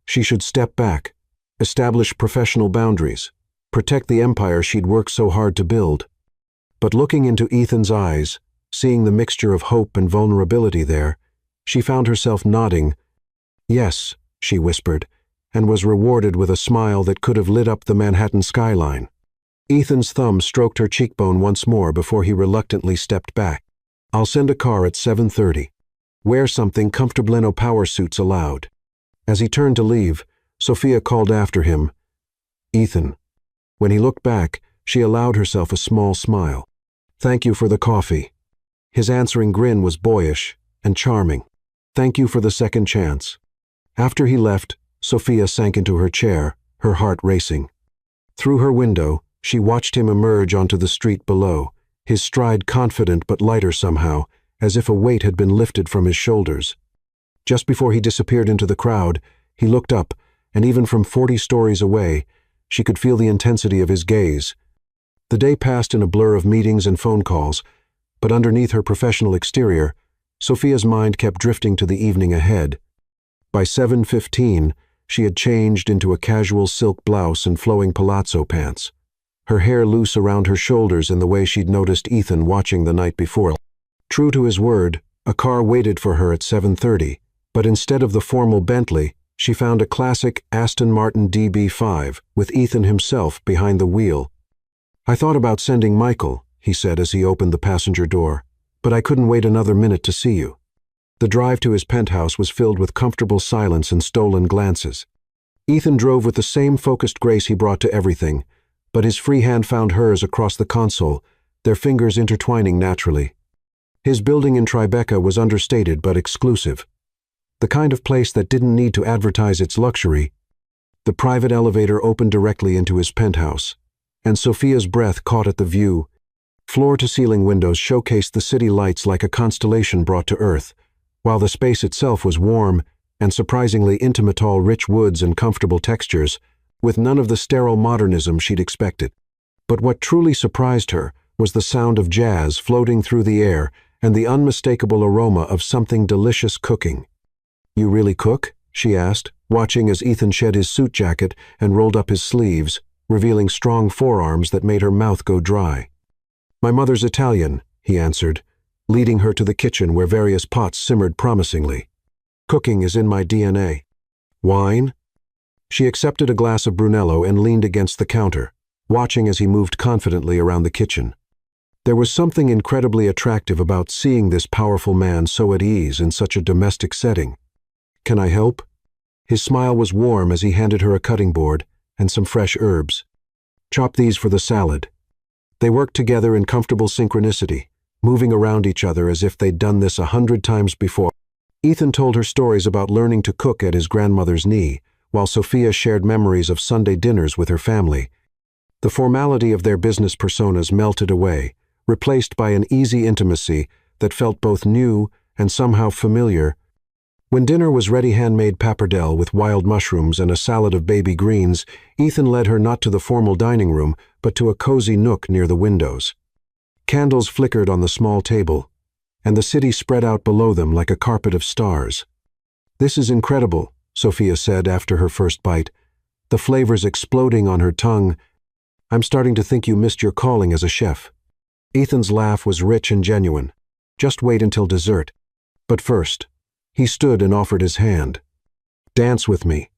She should step back, establish professional boundaries, protect the empire she'd worked so hard to build. But looking into Ethan's eyes, Seeing the mixture of hope and vulnerability there, she found herself nodding. "Yes," she whispered, and was rewarded with a smile that could have lit up the Manhattan skyline. Ethan's thumb stroked her cheekbone once more before he reluctantly stepped back. "I'll send a car at 7:30. Wear something comfortable, no power suits allowed." As he turned to leave, Sophia called after him, "Ethan." When he looked back, she allowed herself a small smile. "Thank you for the coffee." His answering grin was boyish and charming. "Thank you for the second chance." After he left, Sophia sank into her chair, her heart racing. Through her window, she watched him emerge onto the street below, his stride confident but lighter somehow, as if a weight had been lifted from his shoulders. Just before he disappeared into the crowd, he looked up, and even from 40 stories away, she could feel the intensity of his gaze. The day passed in a blur of meetings and phone calls, but underneath her professional exterior, Sophia's mind kept drifting to the evening ahead. By 7:15, she had changed into a casual silk blouse and flowing palazzo pants, her hair loose around her shoulders in the way she'd noticed Ethan watching the night before. True to his word, a car waited for her at 7:30, but instead of the formal Bentley, she found a classic Aston Martin DB5 with Ethan himself behind the wheel. "I thought about sending Michael," he said as he opened the passenger door, "but I couldn't wait another minute to see you." The drive to his penthouse was filled with comfortable silence and stolen glances. Ethan drove with the same focused grace he brought to everything, but his free hand found hers across the console, their fingers intertwining naturally. His building in Tribeca was understated but exclusive. The kind of place that didn't need to advertise its luxury. The private elevator opened directly into his penthouse, and Sophia's breath caught at the view. Floor-to-ceiling windows showcased the city lights like a constellation brought to Earth, while the space itself was warm and surprisingly intimate, all rich woods and comfortable textures, with none of the sterile modernism she'd expected. But what truly surprised her was the sound of jazz floating through the air and the unmistakable aroma of something delicious cooking. "You really cook?" she asked, watching as Ethan shed his suit jacket and rolled up his sleeves, revealing strong forearms that made her mouth go dry. "My mother's Italian," he answered, leading her to the kitchen where various pots simmered promisingly. "Cooking is in my DNA." "Wine?" She accepted a glass of Brunello and leaned against the counter, watching as he moved confidently around the kitchen. There was something incredibly attractive about seeing this powerful man so at ease in such a domestic setting. "Can I help?" His smile was warm as he handed her a cutting board and some fresh herbs. "Chop these for the salad." They worked together in comfortable synchronicity, moving around each other as if they'd done this 100 times before. Ethan told her stories about learning to cook at his grandmother's knee, while Sophia shared memories of Sunday dinners with her family. The formality of their business personas melted away, replaced by an easy intimacy that felt both new and somehow familiar. When dinner was ready, handmade pappardelle with wild mushrooms and a salad of baby greens, Ethan led her not to the formal dining room, but to a cozy nook near the windows. Candles flickered on the small table, and the city spread out below them like a carpet of stars. "This is incredible," Sophia said after her first bite, the flavors exploding on her tongue. "I'm starting to think you missed your calling as a chef." Ethan's laugh was rich and genuine. "Just wait until dessert. But first." He stood and offered his hand. "Dance with me."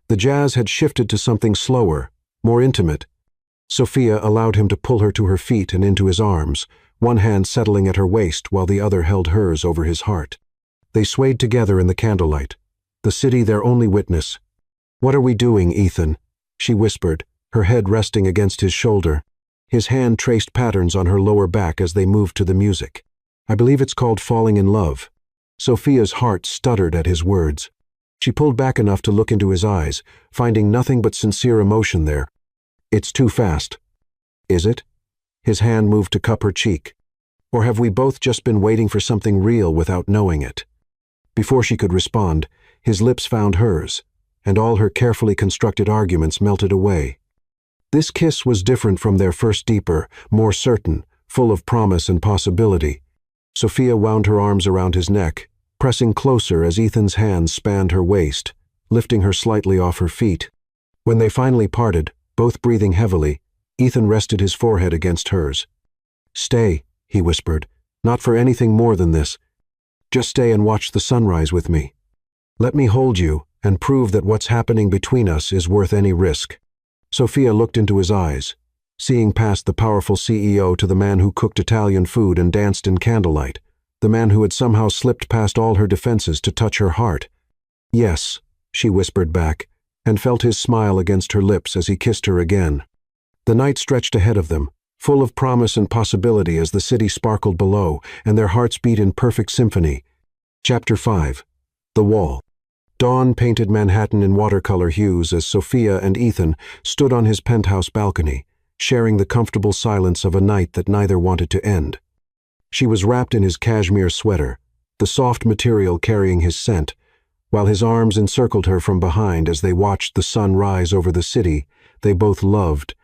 The jazz had shifted to something slower, more intimate. Sophia allowed him to pull her to her feet and into his arms, one hand settling at her waist while the other held hers over his heart. They swayed together in the candlelight, the city their only witness. "What are we doing, Ethan?" she whispered, her head resting against his shoulder. His hand traced patterns on her lower back as they moved to the music. "I believe it's called falling in love." Sophia's heart stuttered at his words. She pulled back enough to look into his eyes, finding nothing but sincere emotion there. "It's too fast." "Is it?" His hand moved to cup her cheek. "Or have we both just been waiting for something real without knowing it?" Before she could respond, his lips found hers, and all her carefully constructed arguments melted away. This kiss was different from their first, deeper, more certain, full of promise and possibility. Sophia wound her arms around his neck, pressing closer as Ethan's hands spanned her waist, lifting her slightly off her feet. When they finally parted, both breathing heavily, Ethan rested his forehead against hers. "Stay," he whispered, Not for anything more than this. Just stay and watch the sunrise with me. Let me hold you and prove that what's happening between us is worth any risk." Sophia looked into his eyes, seeing past the powerful CEO to the man who cooked Italian food and danced in candlelight, the man who had somehow slipped past all her defenses to touch her heart. "Yes," she whispered back, and felt his smile against her lips as he kissed her again. The night stretched ahead of them, full of promise and possibility as the city sparkled below, and their hearts beat in perfect symphony. Chapter 5. The Wall. Dawn painted Manhattan in watercolor hues as Sophia and Ethan stood on his penthouse balcony, sharing the comfortable silence of a night that neither wanted to end. She was wrapped in his cashmere sweater, the soft material carrying his scent, while his arms encircled her from behind as they watched the sun rise over the city they both loved.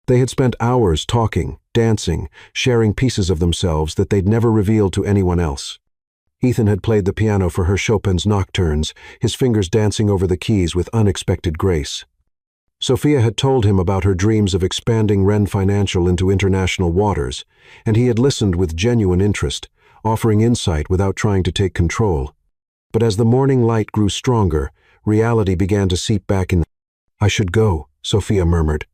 They had spent hours talking, dancing, sharing pieces of themselves that they'd never revealed to anyone else. Ethan had played the piano for her Chopin's nocturnes, his fingers dancing over the keys with unexpected grace. Sophia had told him about her dreams of expanding Wren Financial into international waters, and he had listened with genuine interest, offering insight without trying to take control. But as the morning light grew stronger, reality began to seep back in. "I should go," Sophia murmured,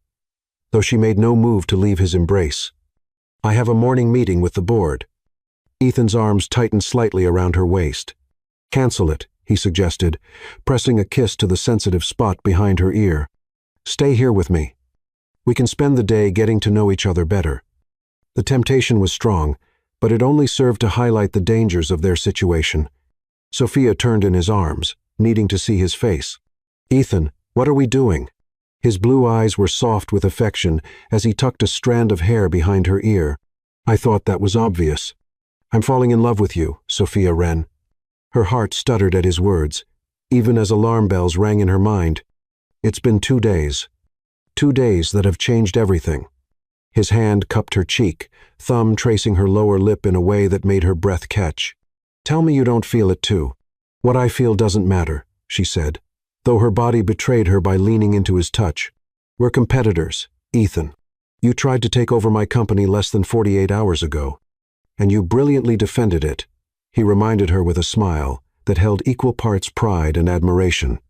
though she made no move to leave his embrace. "I have a morning meeting with the board." Ethan's arms tightened slightly around her waist. "Cancel it," he suggested, pressing a kiss to the sensitive spot behind her ear. "Stay here with me. We can spend the day getting to know each other better." The temptation was strong, but it only served to highlight the dangers of their situation. Sophia turned in his arms, needing to see his face. "Ethan, what are we doing?" His blue eyes were soft with affection as he tucked a strand of hair behind her ear. "I thought that was obvious. I'm falling in love with you, Sophia Wren." Her heart stuttered at his words, even as alarm bells rang in her mind. "It's been 2 days. 2 days that have changed everything." His hand cupped her cheek, thumb tracing her lower lip in a way that made her breath catch. "Tell me you don't feel it too." "What I feel doesn't matter," she said, though her body betrayed her by leaning into his touch. "We're competitors, Ethan. You tried to take over my company less than 48 hours ago. And you brilliantly defended it," he reminded her with a smile that held equal parts pride and admiration.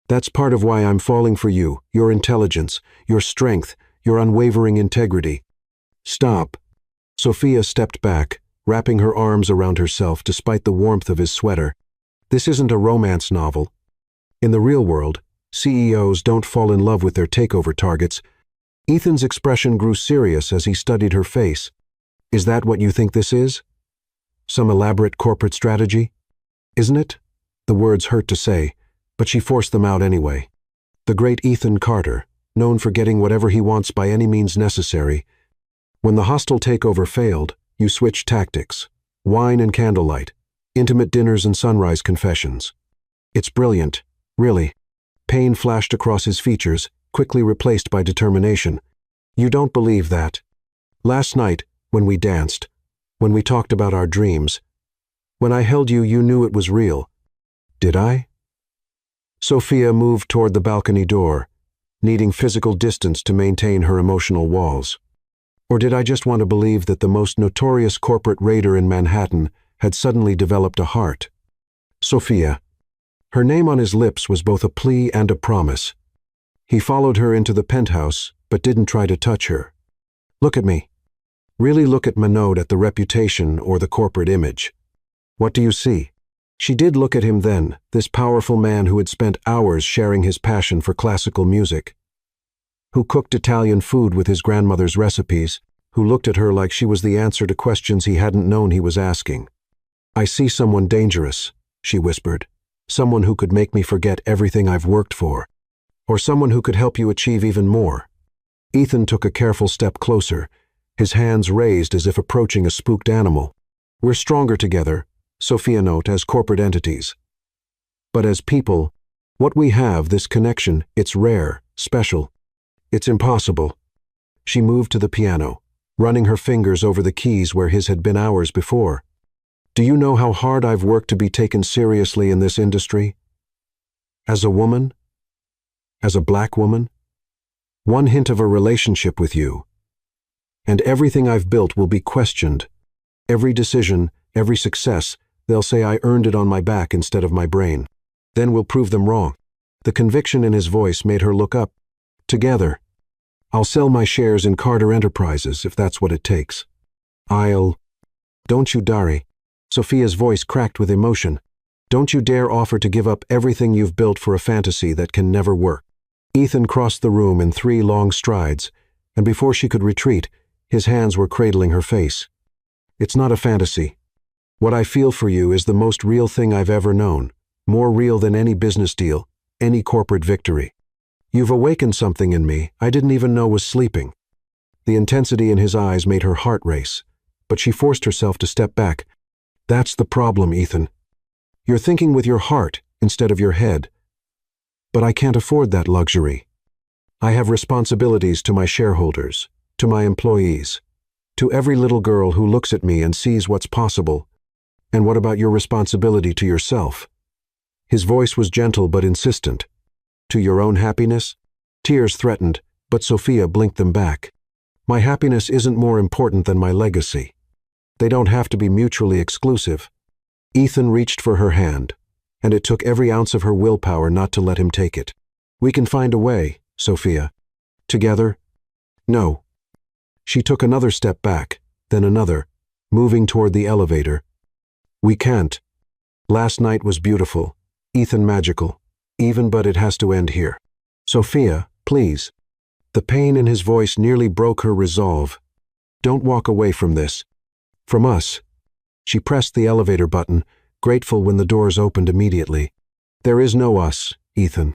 "That's part of why I'm falling for you, your intelligence, your strength, your unwavering integrity." "Stop." Sophia stepped back, wrapping her arms around herself despite the warmth of his sweater. "This isn't a romance novel. In the real world, CEOs don't fall in love with their takeover targets." Ethan's expression grew serious as he studied her face. "Is that what you think this is? Some elaborate corporate strategy? Isn't it?" The words hurt to say, but she forced them out anyway. The great Ethan Carter, known for getting whatever he wants by any means necessary. When the hostile takeover failed, you switched tactics. Wine and candlelight, intimate dinners and sunrise confessions. "It's brilliant, really." Pain flashed across his features, quickly replaced by determination. "You don't believe that. Last night, when we danced, when we talked about our dreams, when I held you, you knew it was real. Did I?" Sophia moved toward the balcony door, needing physical distance to maintain her emotional walls. Or did I just want to believe that the most notorious corporate raider in Manhattan had suddenly developed a heart? Sophia. Her name on his lips was both a plea and a promise. He followed her into the penthouse, but didn't try to touch her. "Look at me. Really look at Manode, at the reputation or the corporate image. What do you see?" She did look at him then, this powerful man who had spent hours sharing his passion for classical music, who cooked Italian food with his grandmother's recipes, who looked at her like she was the answer to questions he hadn't known he was asking. "I see someone dangerous," she whispered. "Someone who could make me forget everything I've worked for. Or someone who could help you achieve even more." Ethan took a careful step closer, his hands raised as if approaching a spooked animal. "We're stronger together," Sophia note, "as corporate entities. But as people, what we have, this connection, it's rare, special. It's impossible." She moved to the piano, running her fingers over the keys where his had been hours before. "Do you know how hard I've worked to be taken seriously in this industry? As a woman? As a black woman? One hint of a relationship with you, and everything I've built will be questioned. Every decision, every success, they'll say I earned it on my back instead of my brain. Then we'll prove them wrong. The conviction in his voice made her look up. Together. I'll sell my shares in Carter Enterprises if that's what it takes. Don't you, Dari? Sophia's voice cracked with emotion. Don't you dare offer to give up everything you've built for a fantasy that can never work. Ethan crossed the room in 3 long strides, and before she could retreat, his hands were cradling her face. It's not a fantasy. What I feel for you is the most real thing I've ever known, more real than any business deal, any corporate victory. You've awakened something in me I didn't even know was sleeping. The intensity in his eyes made her heart race, but she forced herself to step back. That's the problem, Ethan. You're thinking with your heart instead of your head. But I can't afford that luxury. I have responsibilities to my shareholders, to my employees, to every little girl who looks at me and sees what's possible. And what about your responsibility to yourself? His voice was gentle but insistent. To your own happiness? Tears threatened, but Sophia blinked them back. My happiness isn't more important than my legacy. They don't have to be mutually exclusive. Ethan reached for her hand, and it took every ounce of her willpower not to let him take it. We can find a way, Sophia. Together? No. She took another step back, then another, moving toward the elevator. We can't. Last night was beautiful, Ethan magical, even but it has to end here. Sophia, please. The pain in his voice nearly broke her resolve. Don't walk away from this. From us. She pressed the elevator button, grateful when the doors opened immediately. There is no us, Ethan.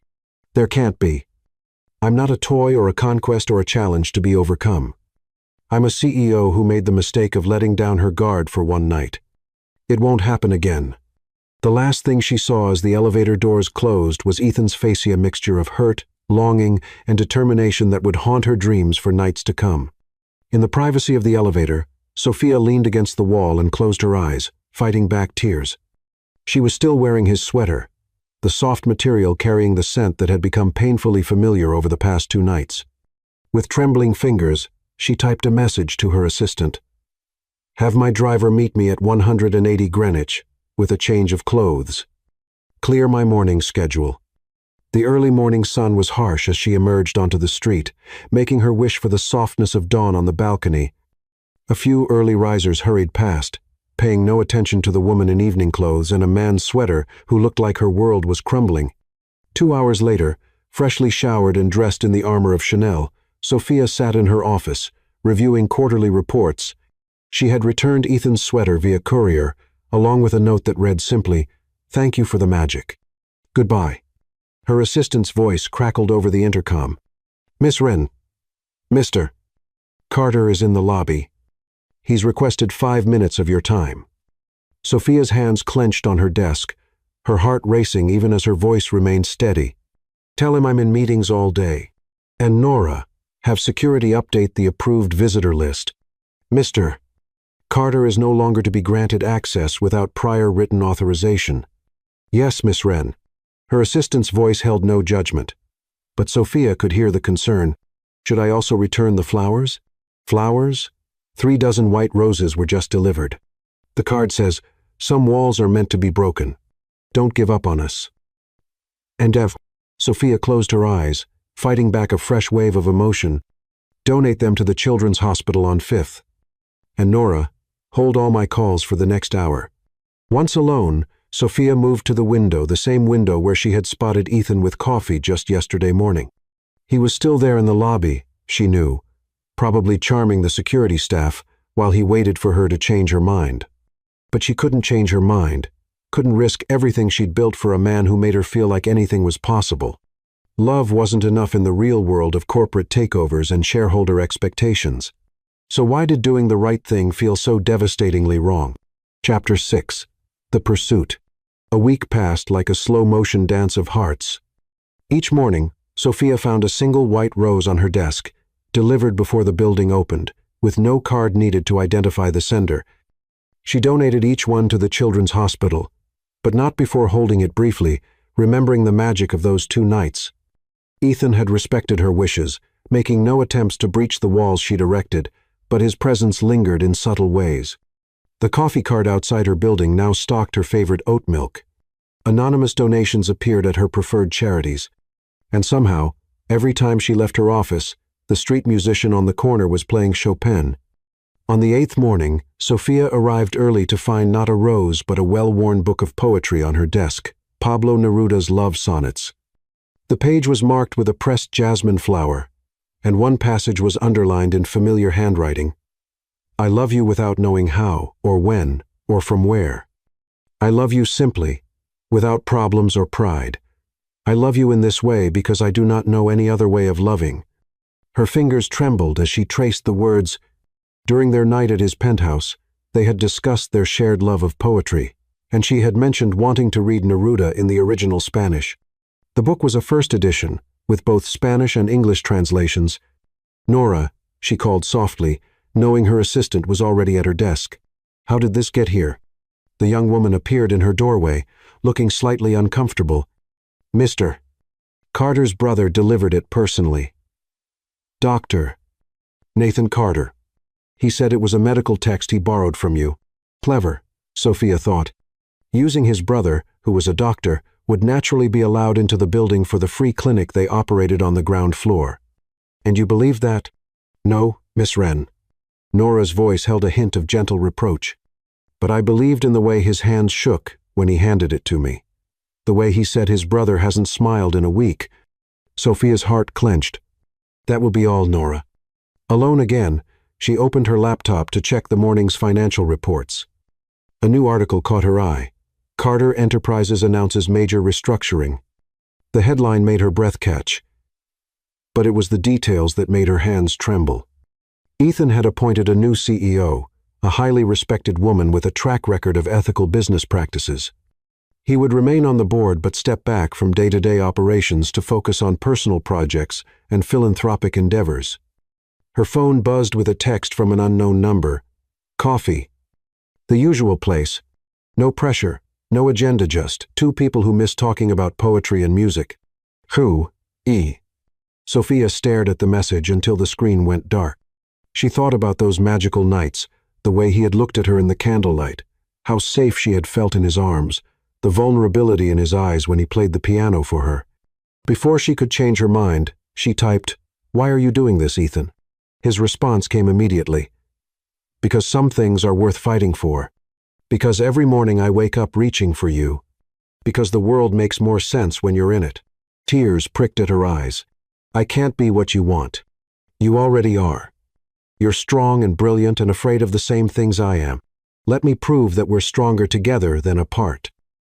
There can't be. I'm not a toy or a conquest or a challenge to be overcome. I'm a CEO who made the mistake of letting down her guard for one night. It won't happen again. The last thing she saw as the elevator doors closed was Ethan's face, a mixture of hurt, longing, and determination that would haunt her dreams for nights to come. In the privacy of the elevator, Sophia leaned against the wall and closed her eyes, fighting back tears. She was still wearing his sweater, the soft material carrying the scent that had become painfully familiar over the past 2 nights. With trembling fingers, she typed a message to her assistant. Have my driver meet me at 180 Greenwich, with a change of clothes. Clear my morning schedule. The early morning sun was harsh as she emerged onto the street, making her wish for the softness of dawn on the balcony. A few early risers hurried past, paying no attention to the woman in evening clothes and a man's sweater who looked like her world was crumbling. 2 hours later, freshly showered and dressed in the armor of Chanel, Sophia sat in her office, reviewing quarterly reports. She had returned Ethan's sweater via courier, along with a note that read simply, "Thank you for the magic. Goodbye." Her assistant's voice crackled over the intercom. "Miss Wren. Mr. Carter is in the lobby. He's requested 5 minutes of your time." Sophia's hands clenched on her desk, her heart racing even as her voice remained steady. "Tell him I'm in meetings all day. And Nora, have security update the approved visitor list. Mr. Carter is no longer to be granted access without prior written authorization." "Yes, Miss Wren." Her assistant's voice held no judgment. But Sophia could hear the concern. "Should I also return the flowers?" "Flowers? 3 dozen white roses were just delivered. The card says, 'Some walls are meant to be broken. Don't give up on us.'" And Sophia closed her eyes, fighting back a fresh wave of emotion. "Donate them to the Children's Hospital on 5th. And Nora, hold all my calls for the next hour." Once alone, Sophia moved to the window, the same window where she had spotted Ethan with coffee just yesterday morning. He was still there in the lobby, she knew, probably charming the security staff while he waited for her to change her mind. But she couldn't change her mind, couldn't risk everything she'd built for a man who made her feel like anything was possible. Love wasn't enough in the real world of corporate takeovers and shareholder expectations. So why did doing the right thing feel so devastatingly wrong? Chapter 6. The Pursuit. A week passed like a slow-motion dance of hearts. Each morning, Sophia found a single white rose on her desk, delivered before the building opened, with no card needed to identify the sender. She donated each one to the Children's Hospital, but not before holding it briefly, remembering the magic of those 2 nights. Ethan had respected her wishes, making no attempts to breach the walls she'd erected, but his presence lingered in subtle ways. The coffee cart outside her building now stocked her favorite oat milk. Anonymous donations appeared at her preferred charities. And somehow, every time she left her office, the street musician on the corner was playing Chopin. On the 8th morning, Sophia arrived early to find not a rose but a well-worn book of poetry on her desk, Pablo Neruda's Love Sonnets. The page was marked with a pressed jasmine flower, and one passage was underlined in familiar handwriting. I love you without knowing how, or when, or from where. I love you simply, without problems or pride. I love you in this way because I do not know any other way of loving. Her fingers trembled as she traced the words. During their night at his penthouse, they had discussed their shared love of poetry, and she had mentioned wanting to read Neruda in the original Spanish. The book was a first edition, with both Spanish and English translations. Nora, she called softly, knowing her assistant was already at her desk. How did this get here? The young woman appeared in her doorway, looking slightly uncomfortable. Mr. Carter's brother delivered it personally. Dr. Nathan Carter. He said it was a medical text he borrowed from you. Clever, Sophia thought. Using his brother, who was a doctor, would naturally be allowed into the building for the free clinic they operated on the ground floor. And you believe that? No, Miss Wren. Nora's voice held a hint of gentle reproach. But I believed in the way his hands shook when he handed it to me. The way he said his brother hasn't smiled in a week. Sophia's heart clenched. That will be all, Nora. Alone again, she opened her laptop to check the morning's financial reports. A new article caught her eye. Carter Enterprises announces major restructuring. The headline made her breath catch. But it was the details that made her hands tremble. Ethan had appointed a new CEO, a highly respected woman with a track record of ethical business practices. He would remain on the board but step back from day-to-day operations to focus on personal projects and philanthropic endeavors. Her phone buzzed with a text from an unknown number. Coffee. The usual place. No pressure, no agenda, just two people who miss talking about poetry and music. Who? E. Sophia stared at the message until the screen went dark. She thought about those magical nights, the way he had looked at her in the candlelight, how safe she had felt in his arms, the vulnerability in his eyes when he played the piano for her. Before she could change her mind, she typed, "Why are you doing this, Ethan?" His response came immediately. Because some things are worth fighting for. Because every morning I wake up reaching for you. Because the world makes more sense when you're in it. Tears pricked at her eyes. I can't be what you want. You already are. You're strong and brilliant and afraid of the same things I am. Let me prove that we're stronger together than apart.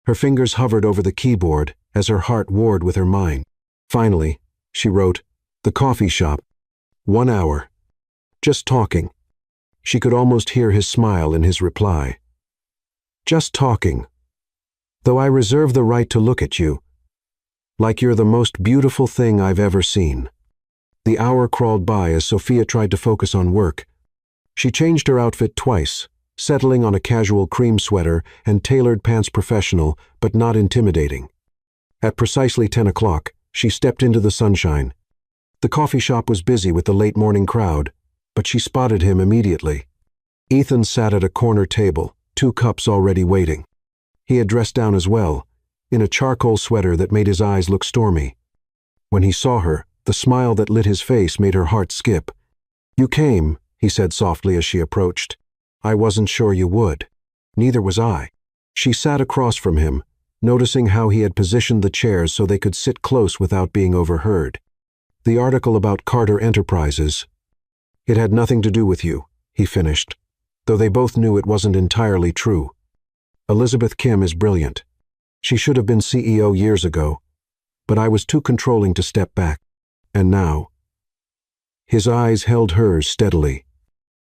Her fingers hovered over the keyboard as her heart warred with her mind. Finally, she wrote, "The coffee shop. 1 hour. Just talking." She could almost hear his smile in his reply. Just talking. Though I reserve the right to look at you. Like you're the most beautiful thing I've ever seen. The hour crawled by as Sophia tried to focus on work. She changed her outfit twice, settling on a casual cream sweater and tailored pants, professional, but not intimidating. At precisely 10 o'clock, she stepped into the sunshine. The coffee shop was busy with the late morning crowd, but she spotted him immediately. Ethan sat at a corner table, 2 cups already waiting. He had dressed down as well, in a charcoal sweater that made his eyes look stormy. When he saw her, the smile that lit his face made her heart skip. "You came," he said softly as she approached. "I wasn't sure you would." Neither was I. She sat across from him, noticing how he had positioned the chairs so they could sit close without being overheard. "The article about Carter Enterprises. It had nothing to do with you," he finished, though they both knew it wasn't entirely true. "Elizabeth Kim is brilliant. She should have been CEO years ago, but I was too controlling to step back. And now..." His eyes held hers steadily.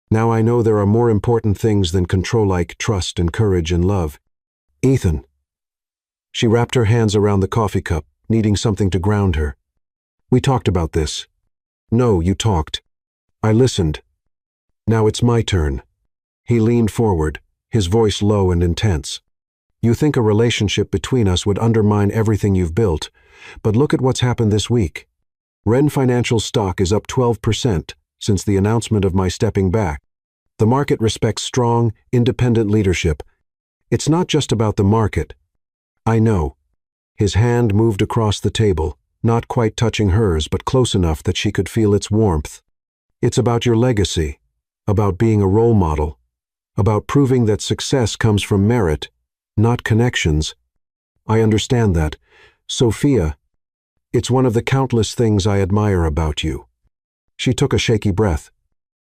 "Now I know there are more important things than control, like trust and courage and love. Ethan." She wrapped her hands around the coffee cup, needing something to ground her. "We talked about this." "No, you talked. I listened. Now it's my turn." He leaned forward, his voice low and intense. "You think a relationship between us would undermine everything you've built, but look at what's happened this week. Wren Financial stock is up 12% since the announcement of my stepping back. The market respects strong, independent leadership. It's not just about the market. I know. His hand moved across the table, not quite touching hers, but close enough that she could feel its warmth. It's about your legacy, about being a role model, about proving that success comes from merit, not connections. I understand that. Sophia, it's one of the countless things I admire about you. She took a shaky breath.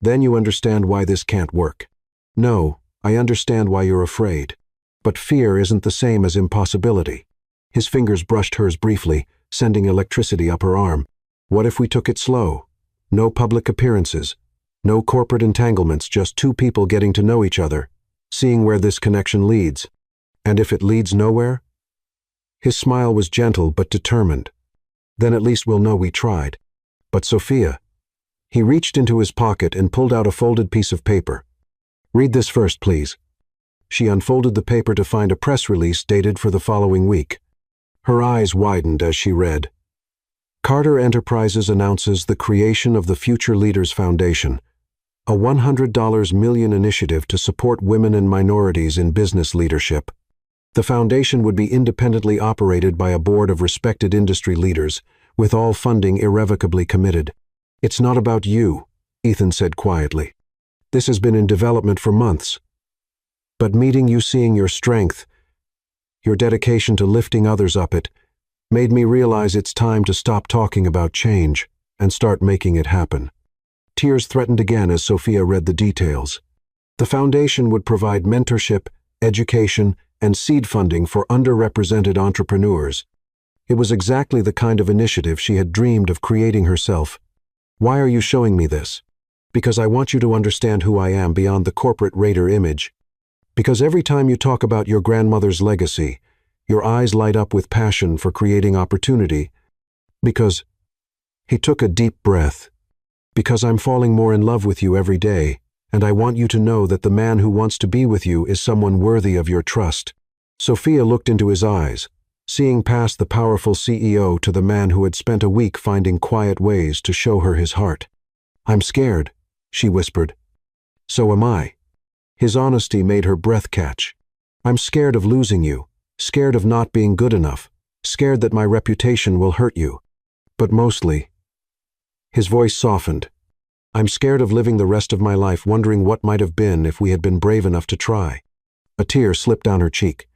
Then you understand why this can't work. No, I understand why you're afraid. But fear isn't the same as impossibility. His fingers brushed hers briefly, sending electricity up her arm. What if we took it slow? No public appearances. No corporate entanglements, just two people getting to know each other, seeing where this connection leads. And if it leads nowhere? His smile was gentle but determined. Then at least we'll know we tried. But Sophia. He reached into his pocket and pulled out a folded piece of paper. Read this first, please. She unfolded the paper to find a press release dated for the following week. Her eyes widened as she read. Carter Enterprises announces the creation of the Future Leaders Foundation, a $100 million initiative to support women and minorities in business leadership. The foundation would be independently operated by a board of respected industry leaders, with all funding irrevocably committed. It's not about you, Ethan said quietly. This has been in development for months. But meeting you, seeing your strength, your dedication to lifting others up, it made me realize it's time to stop talking about change and start making it happen. Tears threatened again as Sophia read the details. The foundation would provide mentorship, education, and seed funding for underrepresented entrepreneurs. It was exactly the kind of initiative she had dreamed of creating herself. Why are you showing me this? Because I want you to understand who I am beyond the corporate raider image. Because every time you talk about your grandmother's legacy, your eyes light up with passion for creating opportunity. Because, he took a deep breath. Because I'm falling more in love with you every day, and I want you to know that the man who wants to be with you is someone worthy of your trust. Sophia looked into his eyes, seeing past the powerful CEO to the man who had spent a week finding quiet ways to show her his heart. I'm scared, she whispered. So am I. His honesty made her breath catch. I'm scared of losing you, scared of not being good enough, scared that my reputation will hurt you. But mostly, his voice softened. I'm scared of living the rest of my life wondering what might have been if we had been brave enough to try. A tear slipped down her cheek.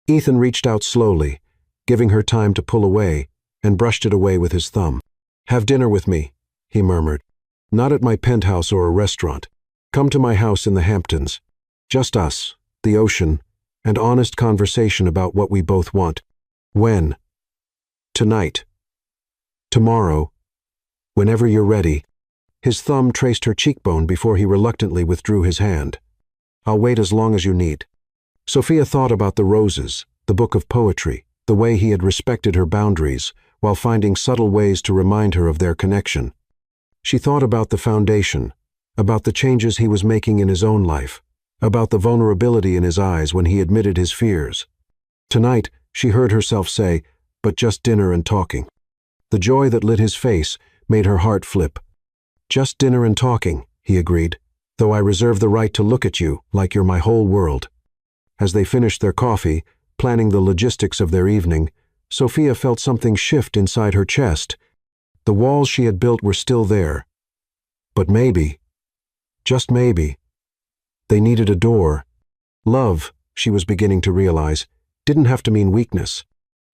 Ethan reached out slowly, giving her time to pull away, and brushed it away with his thumb. Have dinner with me, he murmured. Not at my penthouse or a restaurant. Come to my house in the Hamptons. Just us, the ocean, and honest conversation about what we both want. When? Tonight. Tomorrow. Whenever you're ready. His thumb traced her cheekbone before he reluctantly withdrew his hand. I'll wait as long as you need. Sophia thought about the roses, the book of poetry, the way he had respected her boundaries, while finding subtle ways to remind her of their connection. She thought about the foundation, about the changes he was making in his own life, about the vulnerability in his eyes when he admitted his fears. Tonight, she heard herself say, but just dinner and talking. The joy that lit his face made her heart flip. Just dinner and talking, he agreed, though I reserve the right to look at you like you're my whole world. As they finished their coffee, planning the logistics of their evening, Sophia felt something shift inside her chest. The walls she had built were still there. But maybe, just maybe, they needed a door. Love, she was beginning to realize, didn't have to mean weakness.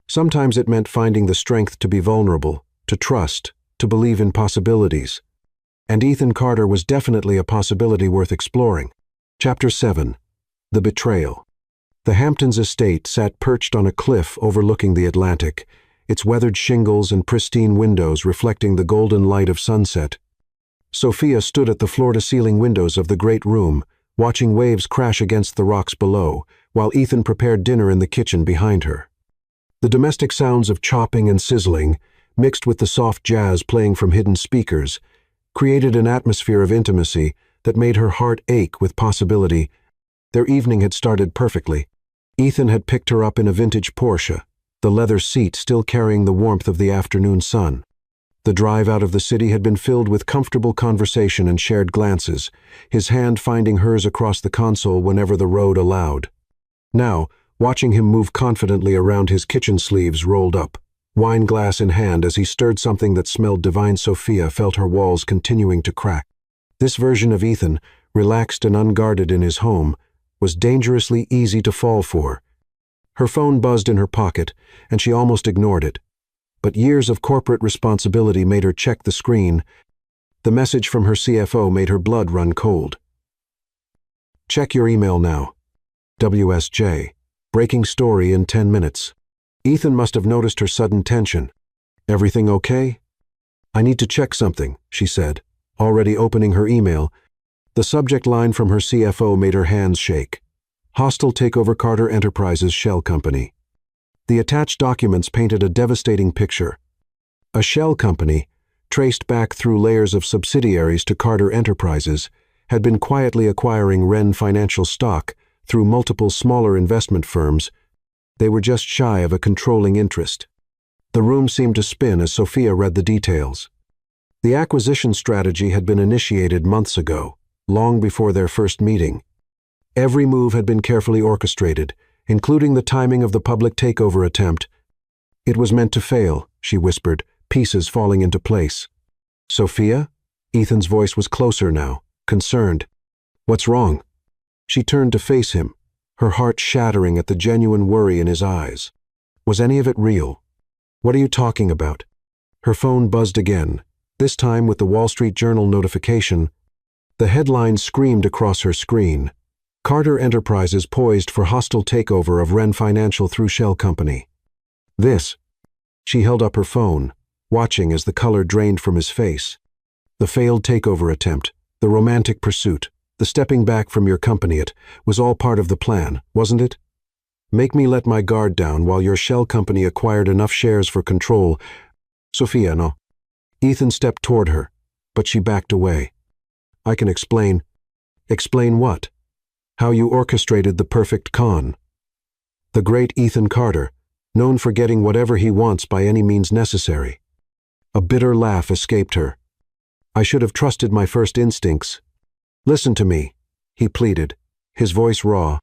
Sometimes it meant finding the strength to be vulnerable, to trust, to believe in possibilities. And Ethan Carter was definitely a possibility worth exploring. Chapter 7. The Betrayal. The Hamptons estate sat perched on a cliff overlooking the Atlantic, its weathered shingles and pristine windows reflecting the golden light of sunset. Sophia stood at the floor-to-ceiling windows of the great room, watching waves crash against the rocks below, while Ethan prepared dinner in the kitchen behind her. The domestic sounds of chopping and sizzling, mixed with the soft jazz playing from hidden speakers, created an atmosphere of intimacy that made her heart ache with possibility. Their evening had started perfectly. Ethan had picked her up in a vintage Porsche, the leather seat still carrying the warmth of the afternoon sun. The drive out of the city had been filled with comfortable conversation and shared glances, his hand finding hers across the console whenever the road allowed. Now, watching him move confidently around his kitchen sleeves rolled up, wine glass in hand as he stirred something that smelled divine, Sophia felt her walls continuing to crack. This version of Ethan, relaxed and unguarded in his home, was dangerously easy to fall for. Her phone buzzed in her pocket, and she almost ignored it. But years of corporate responsibility made her check the screen. The message from her CFO made her blood run cold. "Check your email now. WSJ. Breaking story in 10 minutes. Ethan must have noticed her sudden tension. "Everything okay?" "I need to check something," she said, already opening her email. The subject line from her CFO made her hands shake. Hostile takeover Carter Enterprises shell company. The attached documents painted a devastating picture. A shell company, traced back through layers of subsidiaries to Carter Enterprises, had been quietly acquiring Wren Financial stock through multiple smaller investment firms. They were just shy of a controlling interest. The room seemed to spin as Sophia read the details. The acquisition strategy had been initiated months ago, long before their first meeting. Every move had been carefully orchestrated, including the timing of the public takeover attempt. "It was meant to fail," she whispered, pieces falling into place. "Sophia?" Ethan's voice was closer now, concerned. "What's wrong?" She turned to face him, her heart shattering at the genuine worry in his eyes. Was any of it real? "What are you talking about?" Her phone buzzed again, this time with the Wall Street Journal notification. The headline screamed across her screen. "Carter Enterprises poised for hostile takeover of Wren Financial through shell company." This. She held up her phone, watching as the color drained from his face. The failed takeover attempt, the romantic pursuit, the stepping back from your company, it was all part of the plan, wasn't it? Make me let my guard down while your shell company acquired enough shares for control. "Sophia, no." Ethan stepped toward her, but she backed away. "I can explain." "Explain what?" "How you orchestrated the perfect con." The great Ethan Carter, known for getting whatever he wants by any means necessary. A bitter laugh escaped her. "I should have trusted my first instincts." "Listen to me," he pleaded, his voice raw.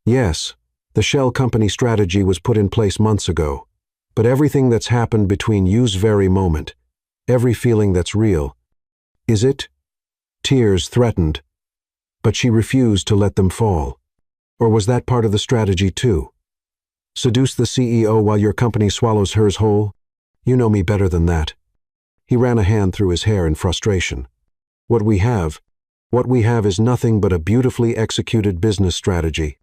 "Yes, the shell company strategy was put in place months ago, but everything that's happened between you's very moment, every feeling that's real, is it?" Tears threatened, but she refused to let them fall. Or was that part of the strategy too? Seduce the CEO while your company swallows hers whole? You know me better than that. He ran a hand through his hair in frustration. What we have is nothing but a beautifully executed business strategy.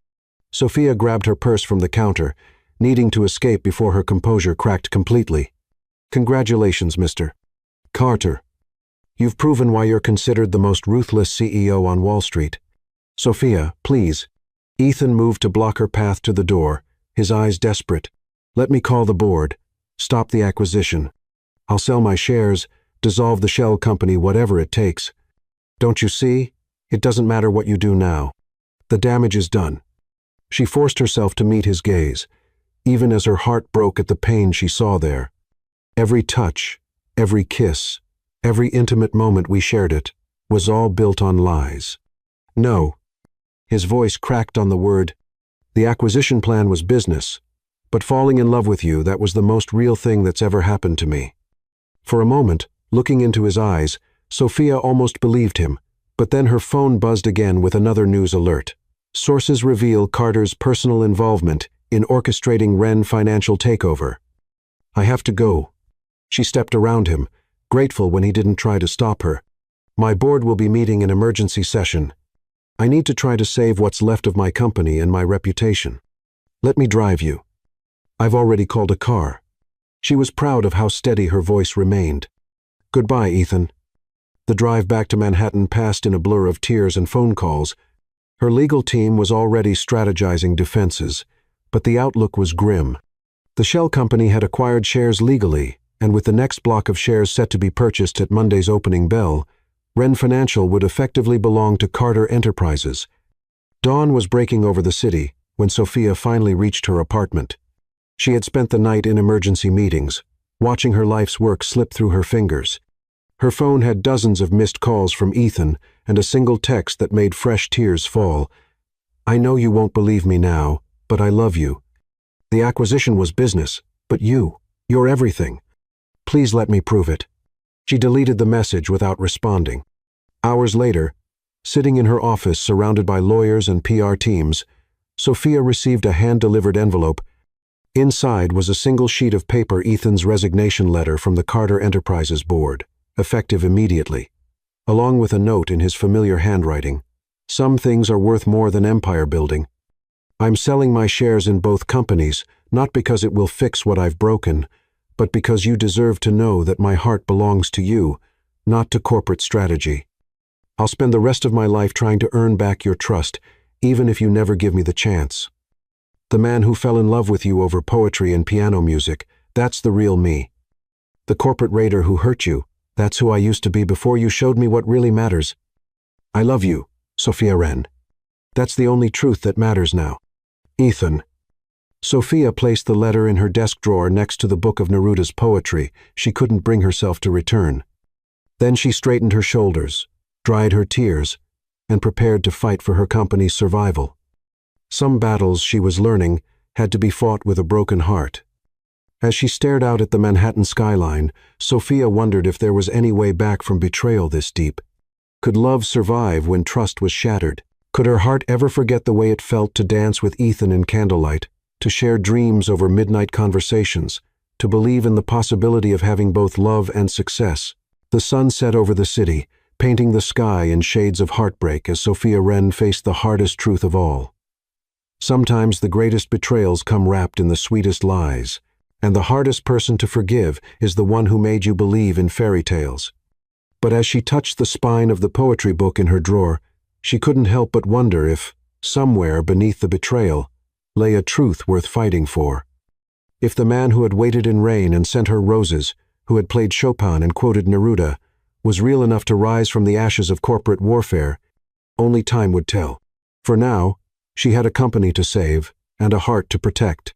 Sophia grabbed her purse from the counter, needing to escape before her composure cracked completely. "Congratulations, Mr. Carter. You've proven why you're considered the most ruthless CEO on Wall Street." "Sophia, please." Ethan moved to block her path to the door, his eyes desperate. "Let me call the board. Stop the acquisition. I'll sell my shares, dissolve the shell company, whatever it takes. Don't you see? It doesn't matter what you do now. The damage is done." She forced herself to meet his gaze, even as her heart broke at the pain she saw there. Every touch, every kiss, every intimate moment we shared it, was all built on lies. "No." His voice cracked on the word. "The acquisition plan was business, but falling in love with you, that was the most real thing that's ever happened to me." For a moment, looking into his eyes, Sophia almost believed him, but then her phone buzzed again with another news alert. Sources reveal Carter's personal involvement in orchestrating Wren Financial takeover. "I have to go." She stepped around him, grateful when he didn't try to stop her. "My board will be meeting in emergency session. I need to try to save what's left of my company and my reputation. Let me drive you." "I've already called a car." She was proud of how steady her voice remained. "Goodbye, Ethan." The drive back to Manhattan passed in a blur of tears and phone calls. Her legal team was already strategizing defenses, but the outlook was grim. The shell company had acquired shares legally, and with the next block of shares set to be purchased at Monday's opening bell, Wren Financial would effectively belong to Carter Enterprises. Dawn was breaking over the city when Sophia finally reached her apartment. She had spent the night in emergency meetings, watching her life's work slip through her fingers. Her phone had dozens of missed calls from Ethan and a single text that made fresh tears fall. "I know you won't believe me now, but I love you. The acquisition was business, but you're everything. Please let me prove it." She deleted the message without responding. Hours later, sitting in her office surrounded by lawyers and PR teams, Sophia received a hand-delivered envelope. Inside was a single sheet of paper, Ethan's resignation letter from the Carter Enterprises board, effective immediately, along with a note in his familiar handwriting. "Some things are worth more than empire building. I'm selling my shares in both companies, not because it will fix what I've broken, but because you deserve to know that my heart belongs to you, not to corporate strategy. I'll spend the rest of my life trying to earn back your trust, even if you never give me the chance. The man who fell in love with you over poetry and piano music, that's the real me. The corporate raider who hurt you, that's who I used to be before you showed me what really matters. I love you, Sophia Wren. That's the only truth that matters now. Ethan." Sophia placed the letter in her desk drawer next to the book of Neruda's poetry she couldn't bring herself to return. Then she straightened her shoulders, dried her tears, and prepared to fight for her company's survival. Some battles she was learning had to be fought with a broken heart. As she stared out at the Manhattan skyline, Sophia wondered if there was any way back from betrayal this deep. Could love survive when trust was shattered? Could her heart ever forget the way it felt to dance with Ethan in candlelight, to share dreams over midnight conversations, to believe in the possibility of having both love and success? The sun set over the city, painting the sky in shades of heartbreak as Sophia Wren faced the hardest truth of all. Sometimes the greatest betrayals come wrapped in the sweetest lies, and the hardest person to forgive is the one who made you believe in fairy tales. But as she touched the spine of the poetry book in her drawer, she couldn't help but wonder if, somewhere beneath the betrayal, lay a truth worth fighting for. If the man who had waited in rain and sent her roses, who had played Chopin and quoted Neruda, was real enough to rise from the ashes of corporate warfare, only time would tell. For now, she had a company to save and a heart to protect.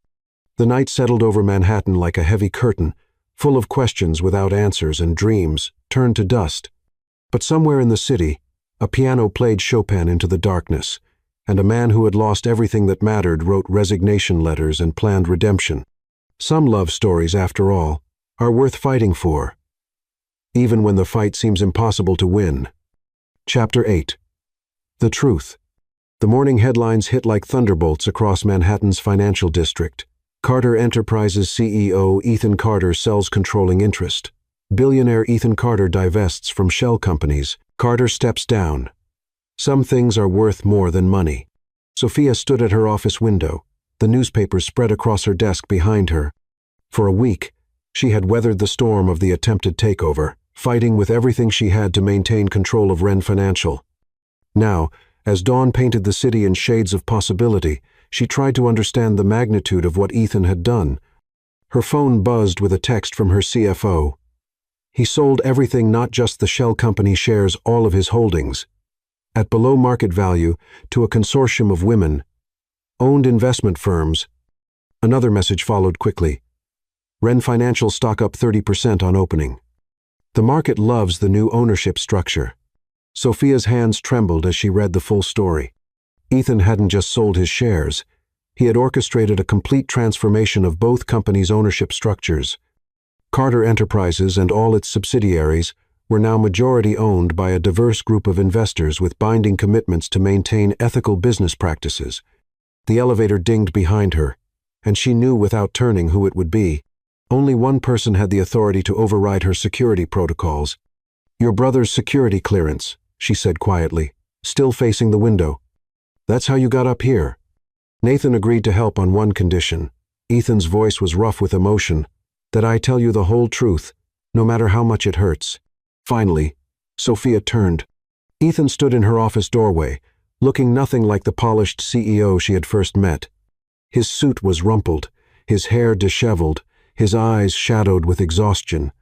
The night settled over Manhattan like a heavy curtain, full of questions without answers and dreams turned to dust. But somewhere in the city, a piano played Chopin into the darkness, and a man who had lost everything that mattered wrote resignation letters and planned redemption. Some love stories, after all, are worth fighting for, even when the fight seems impossible to win. Chapter 8. The Truth. The morning headlines hit like thunderbolts across Manhattan's financial district. Carter Enterprises CEO Ethan Carter sells controlling interest. Billionaire Ethan Carter divests from shell companies. Carter steps down. Some things are worth more than money. Sophia stood at her office window, the newspapers spread across her desk behind her. For a week, she had weathered the storm of the attempted takeover, fighting with everything she had to maintain control of Wren Financial. Now, as dawn painted the city in shades of possibility, she tried to understand the magnitude of what Ethan had done. Her phone buzzed with a text from her CFO. He sold everything, not just the shell company shares, all of his holdings, at below market value, to a consortium of women-owned investment firms. Another message followed quickly. Wren Financial stock up 30% on opening. The market loves the new ownership structure. Sophia's hands trembled as she read the full story. Ethan hadn't just sold his shares. He had orchestrated a complete transformation of both companies' ownership structures. Carter Enterprises and all its subsidiaries were now majority owned by a diverse group of investors with binding commitments to maintain ethical business practices. The elevator dinged behind her, and she knew without turning who it would be. Only one person had the authority to override her security protocols. "Your brother's security clearance," she said quietly, still facing the window. "That's how you got up here." Nathan agreed to help on one condition. Ethan's voice was rough with emotion. "That I tell you the whole truth, no matter how much it hurts." Finally, Sophia turned. Ethan stood in her office doorway, looking nothing like the polished CEO she had first met. His suit was rumpled, his hair disheveled, his eyes shadowed with exhaustion,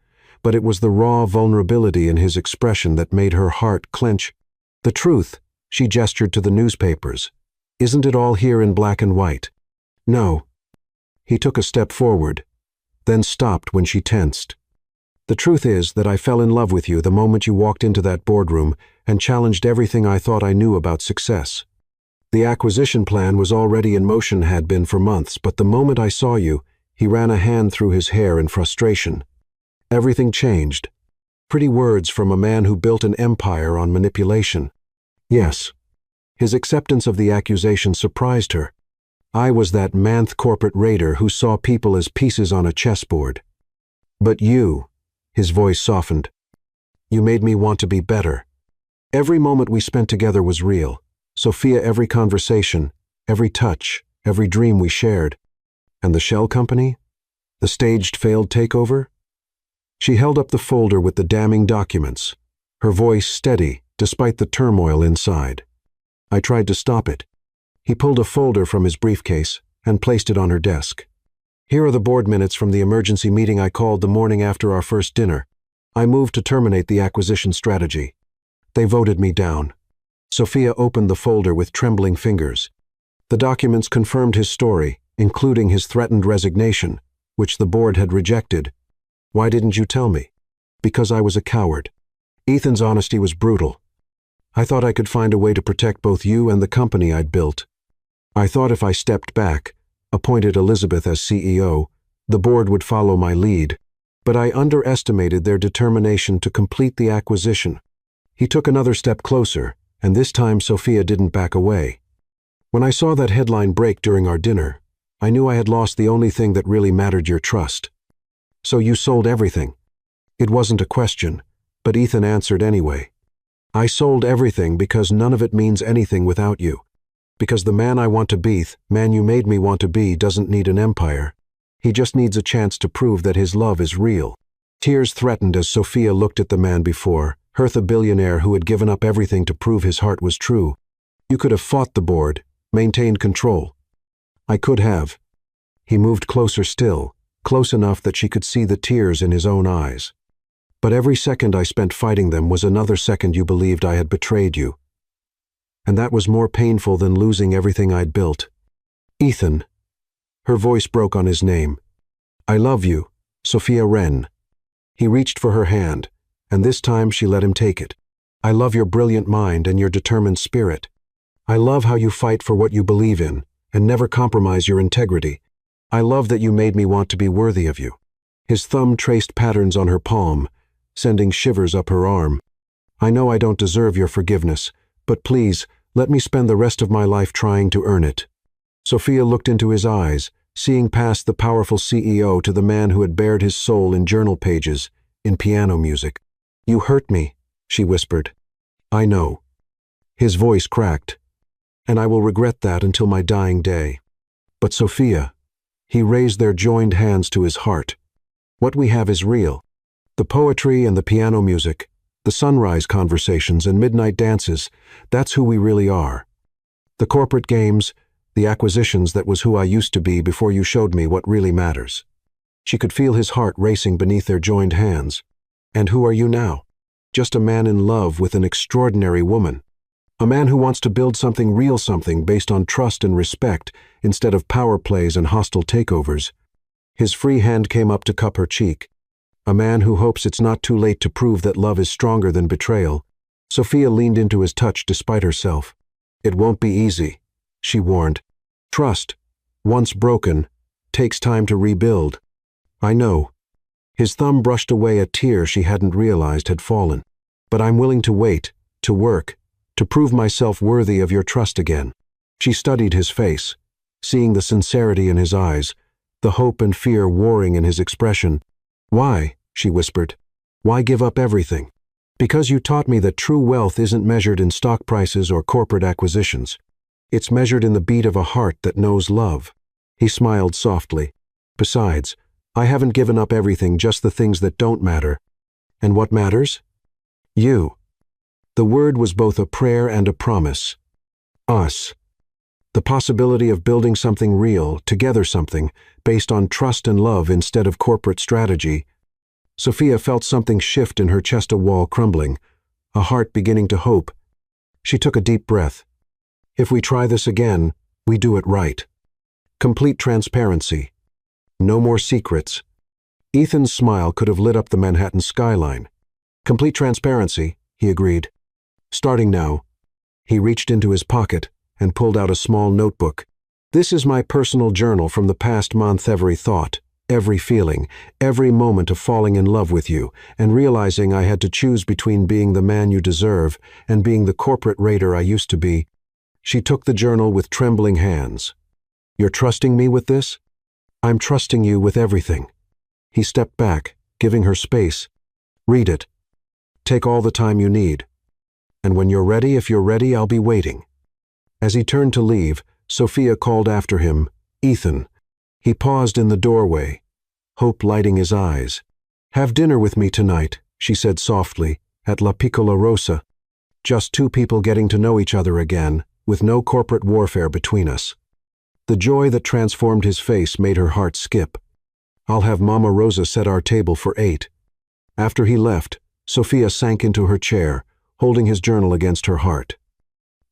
but it was the raw vulnerability in his expression that made her heart clench. "The truth," she gestured to the newspapers. "Isn't it all here in black and white?" "No." He took a step forward. then stopped when she tensed. "The truth is that I fell in love with you the moment you walked into that boardroom and challenged everything I thought I knew about success. The acquisition plan was already in motion, had been for months, but the moment I saw you," he ran a hand through his hair in frustration, "everything changed." Pretty words from a man who built an empire on manipulation. Yes. His acceptance of the accusation surprised her. I was that manth corporate raider who saw people as pieces on a chessboard. "But you," his voice softened, "you made me want to be better. Every moment we spent together was real. Sophia, every conversation, every touch, every dream we shared. And the shell company? The staged failed takeover?" She held up the folder with the damning documents, her voice steady despite the turmoil inside. "I tried to stop it." He pulled a folder from his briefcase and placed it on her desk. "Here are the board minutes from the emergency meeting I called the morning after our first dinner. I moved to terminate the acquisition strategy. They voted me down." Sophia opened the folder with trembling fingers. The documents confirmed his story, including his threatened resignation, which the board had rejected. "Why didn't you tell me?" "Because I was a coward." Ethan's honesty was brutal. "I thought I could find a way to protect both you and the company I'd built. I thought if I stepped back, appointed Elizabeth as CEO, the board would follow my lead. But I underestimated their determination to complete the acquisition." He took another step closer, and this time Sophia didn't back away. "When I saw that headline break during our dinner, I knew I had lost the only thing that really mattered, your trust. So you sold everything." It wasn't a question, but Ethan answered anyway. "I sold everything because none of it means anything without you. Because the man I want to be, man you made me want to be, doesn't need an empire. He just needs a chance to prove that his love is real." Tears threatened as Sophia looked at the man before her, the billionaire who had given up everything to prove his heart was true. "You could have fought the board, maintained control." "I could have." He moved closer still, close enough that she could see the tears in his own eyes. "But every second I spent fighting them was another second you believed I had betrayed you. And that was more painful than losing everything I'd built." "Ethan." Her voice broke on his name. "I love you, Sophia Wren." He reached for her hand, and this time she let him take it. "I love your brilliant mind and your determined spirit. I love how you fight for what you believe in and never compromise your integrity. I love that you made me want to be worthy of you." His thumb traced patterns on her palm, sending shivers up her arm. "I know I don't deserve your forgiveness, but please, let me spend the rest of my life trying to earn it." Sophia looked into his eyes, seeing past the powerful CEO to the man who had bared his soul in journal pages, in piano music. "You hurt me," she whispered. "I know." His voice cracked. "And I will regret that until my dying day." "But Sophia," he raised their joined hands to his heart, "what we have is real. The poetry and the piano music, the sunrise conversations and midnight dances, that's who we really are. The corporate games, the acquisitions, that was who I used to be before you showed me what really matters." She could feel his heart racing beneath their joined hands. "And who are you now?" "Just a man in love with an extraordinary woman. A man who wants to build something real, something based on trust and respect instead of power plays and hostile takeovers." His free hand came up to cup her cheek. "A man who hopes it's not too late to prove that love is stronger than betrayal." Sophia leaned into his touch despite herself. "It won't be easy," she warned. "Trust, once broken, takes time to rebuild." "I know." His thumb brushed away a tear she hadn't realized had fallen. "But I'm willing to wait, to work, to prove myself worthy of your trust again." She studied his face, seeing the sincerity in his eyes, the hope and fear warring in his expression. "Why?" she whispered. "Why give up everything?" "Because you taught me that true wealth isn't measured in stock prices or corporate acquisitions. It's measured in the beat of a heart that knows love." He smiled softly. "Besides, I haven't given up everything, just the things that don't matter." "And what matters?" "You." The word was both a prayer and a promise. "Us." The possibility of building something real, together, something based on trust and love instead of corporate strategy. Sophia felt something shift in her chest, a wall crumbling, a heart beginning to hope. She took a deep breath. "If we try this again, we do it right. Complete transparency. No more secrets. Ethan's smile could have lit up the Manhattan skyline. Complete transparency, he agreed. Starting now. He reached into his pocket and pulled out a small notebook. This is my personal journal from the past month. Every thought, every feeling, every moment of falling in love with you and realizing I had to choose between being the man you deserve and being the corporate raider I used to be. She took the journal with trembling hands. You're trusting me with this? I'm trusting you with everything. He stepped back, giving her space. Read it. Take all the time you need. And when you're ready, if you're ready, I'll be waiting. As he turned to leave, Sophia called after him, Ethan. He paused in the doorway, hope lighting his eyes. Have dinner with me tonight, she said softly, at La Piccola Rosa. Just two people getting to know each other again, with no corporate warfare between us. The joy that transformed his face made her heart skip. I'll have Mama Rosa set our table for 8. After he left, Sophia sank into her chair, holding his journal against her heart.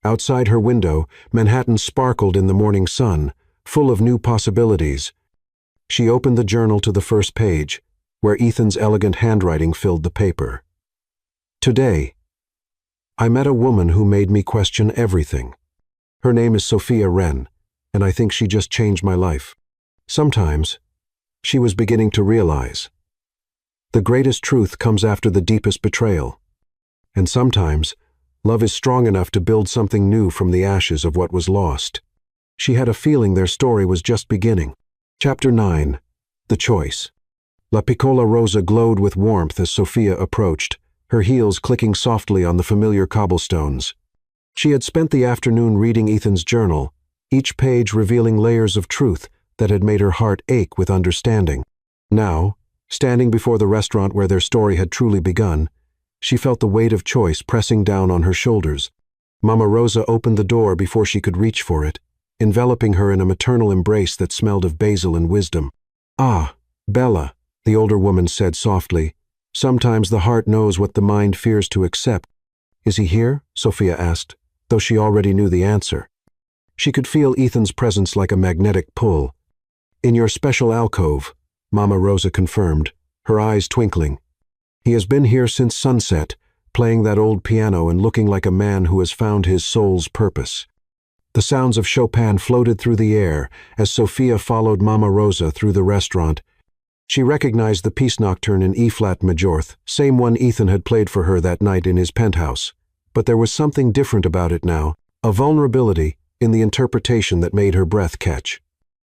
Outside her window, Manhattan sparkled in the morning sun, full of new possibilities. She opened the journal to the first page, where Ethan's elegant handwriting filled the paper. Today, I met a woman who made me question everything. Her name is Sophia Wren, and I think she just changed my life. Sometimes, she was beginning to realize. The greatest truth comes after the deepest betrayal. And sometimes, love is strong enough to build something new from the ashes of what was lost. She had a feeling their story was just beginning. Chapter 9. The Choice. La Piccola Rosa glowed with warmth as Sophia approached, her heels clicking softly on the familiar cobblestones. She had spent the afternoon reading Ethan's journal, each page revealing layers of truth that had made her heart ache with understanding. Now, standing before the restaurant where their story had truly begun, she felt the weight of choice pressing down on her shoulders. Mama Rosa opened the door before she could reach for it, enveloping her in a maternal embrace that smelled of basil and wisdom. Ah, Bella, the older woman said softly. Sometimes the heart knows what the mind fears to accept. Is he here? Sophia asked, though she already knew the answer. She could feel Ethan's presence like a magnetic pull. In your special alcove, Mama Rosa confirmed, her eyes twinkling. He has been here since sunset, playing that old piano and looking like a man who has found his soul's purpose. The sounds of Chopin floated through the air as Sophia followed Mama Rosa through the restaurant. She recognized the Peace Nocturne in E-flat major, same one Ethan had played for her that night in his penthouse. But there was something different about it now, a vulnerability in the interpretation that made her breath catch.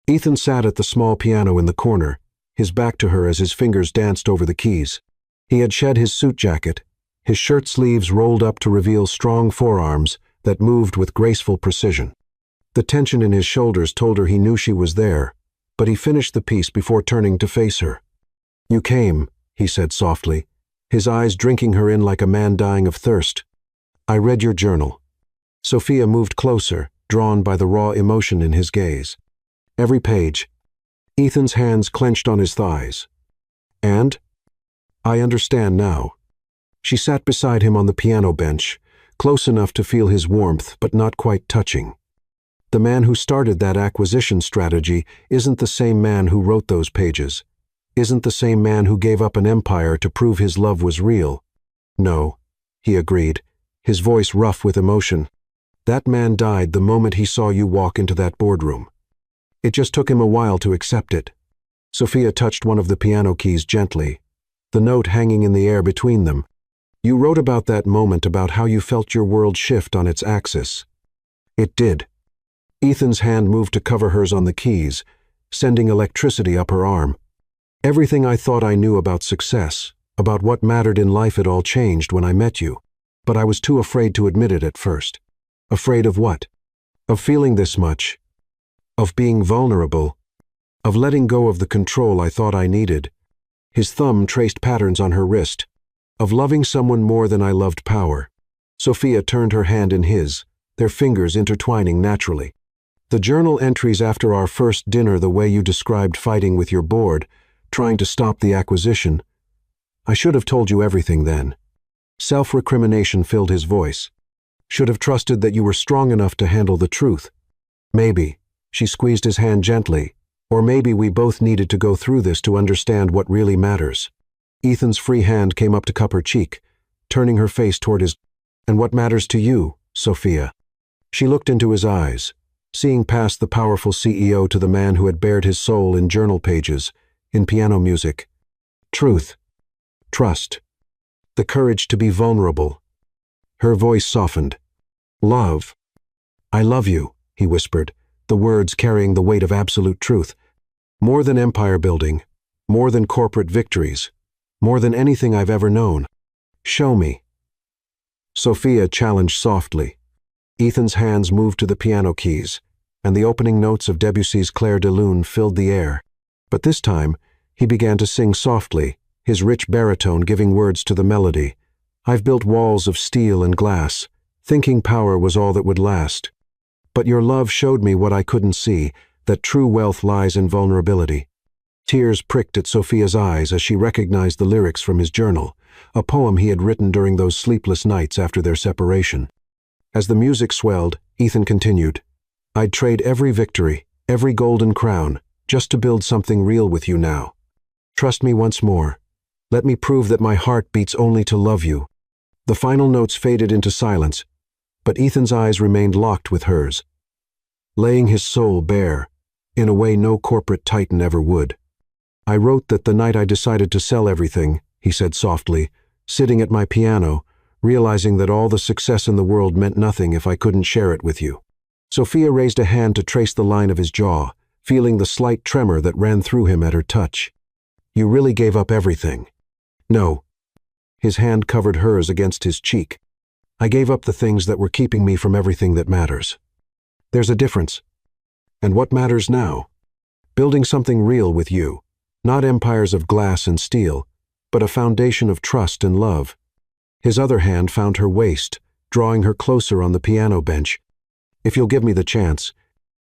Ethan sat at the small piano in the corner, his back to her as his fingers danced over the keys. He had shed his suit jacket, his shirt sleeves rolled up to reveal strong forearms that moved with graceful precision. The tension in his shoulders told her he knew she was there, but he finished the piece before turning to face her. You came, he said softly, his eyes drinking her in like a man dying of thirst. I read your journal. Sophia moved closer, drawn by the raw emotion in his gaze. Every page. Ethan's hands clenched on his thighs. And? I understand now. She sat beside him on the piano bench, close enough to feel his warmth but not quite touching. The man who started that acquisition strategy isn't the same man who wrote those pages, isn't the same man who gave up an empire to prove his love was real. No, he agreed, his voice rough with emotion. That man died the moment he saw you walk into that boardroom. It just took him a while to accept it. Sophia touched one of the piano keys gently, the note hanging in the air between them. You wrote about that moment, about how you felt your world shift on its axis. It did. Ethan's hand moved to cover hers on the keys, sending electricity up her arm. Everything I thought I knew about success, about what mattered in life, it all changed when I met you. But I was too afraid to admit it at first. Afraid of what? Of feeling this much. Of being vulnerable. Of letting go of the control I thought I needed. His thumb traced patterns on her wrist. Of loving someone more than I loved power. Sophia turned her hand in his, their fingers intertwining naturally. The journal entries after our first dinner, the way you described fighting with your board, trying to stop the acquisition. I should have told you everything then. Self-recrimination filled his voice. Should have trusted that you were strong enough to handle the truth. Maybe. She squeezed his hand gently, Or maybe we both needed to go through this to understand what really matters. Ethan's free hand came up to cup her cheek, turning her face toward his. And what matters to you, Sophia? She looked into his eyes, seeing past the powerful CEO to the man who had bared his soul in journal pages, in piano music. Truth, trust, the courage to be vulnerable. Her voice softened. Love. I love you, he whispered, the words carrying the weight of absolute truth. More than empire building, more than corporate victories, more than anything I've ever known. Show me. Sophia challenged softly. Ethan's hands moved to the piano keys, and the opening notes of Debussy's Clair de Lune filled the air. But this time, he began to sing softly, his rich baritone giving words to the melody. I've built walls of steel and glass, thinking power was all that would last. But your love showed me what I couldn't see, that true wealth lies in vulnerability. Tears pricked at Sophia's eyes as she recognized the lyrics from his journal, a poem he had written during those sleepless nights after their separation. As the music swelled, Ethan continued, I'd trade every victory, every golden crown, just to build something real with you now. Trust me once more. Let me prove that my heart beats only to love you. The final notes faded into silence, but Ethan's eyes remained locked with hers, laying his soul bare, in a way no corporate titan ever would. I wrote that the night I decided to sell everything, he said softly, sitting at my piano, realizing that all the success in the world meant nothing if I couldn't share it with you. Sophia raised a hand to trace the line of his jaw, feeling the slight tremor that ran through him at her touch. You really gave up everything. No. His hand covered hers against his cheek. I gave up the things that were keeping me from everything that matters. There's a difference. And what matters now? Building something real with you, not empires of glass and steel, but a foundation of trust and love. His other hand found her waist, drawing her closer on the piano bench. If you'll give me the chance.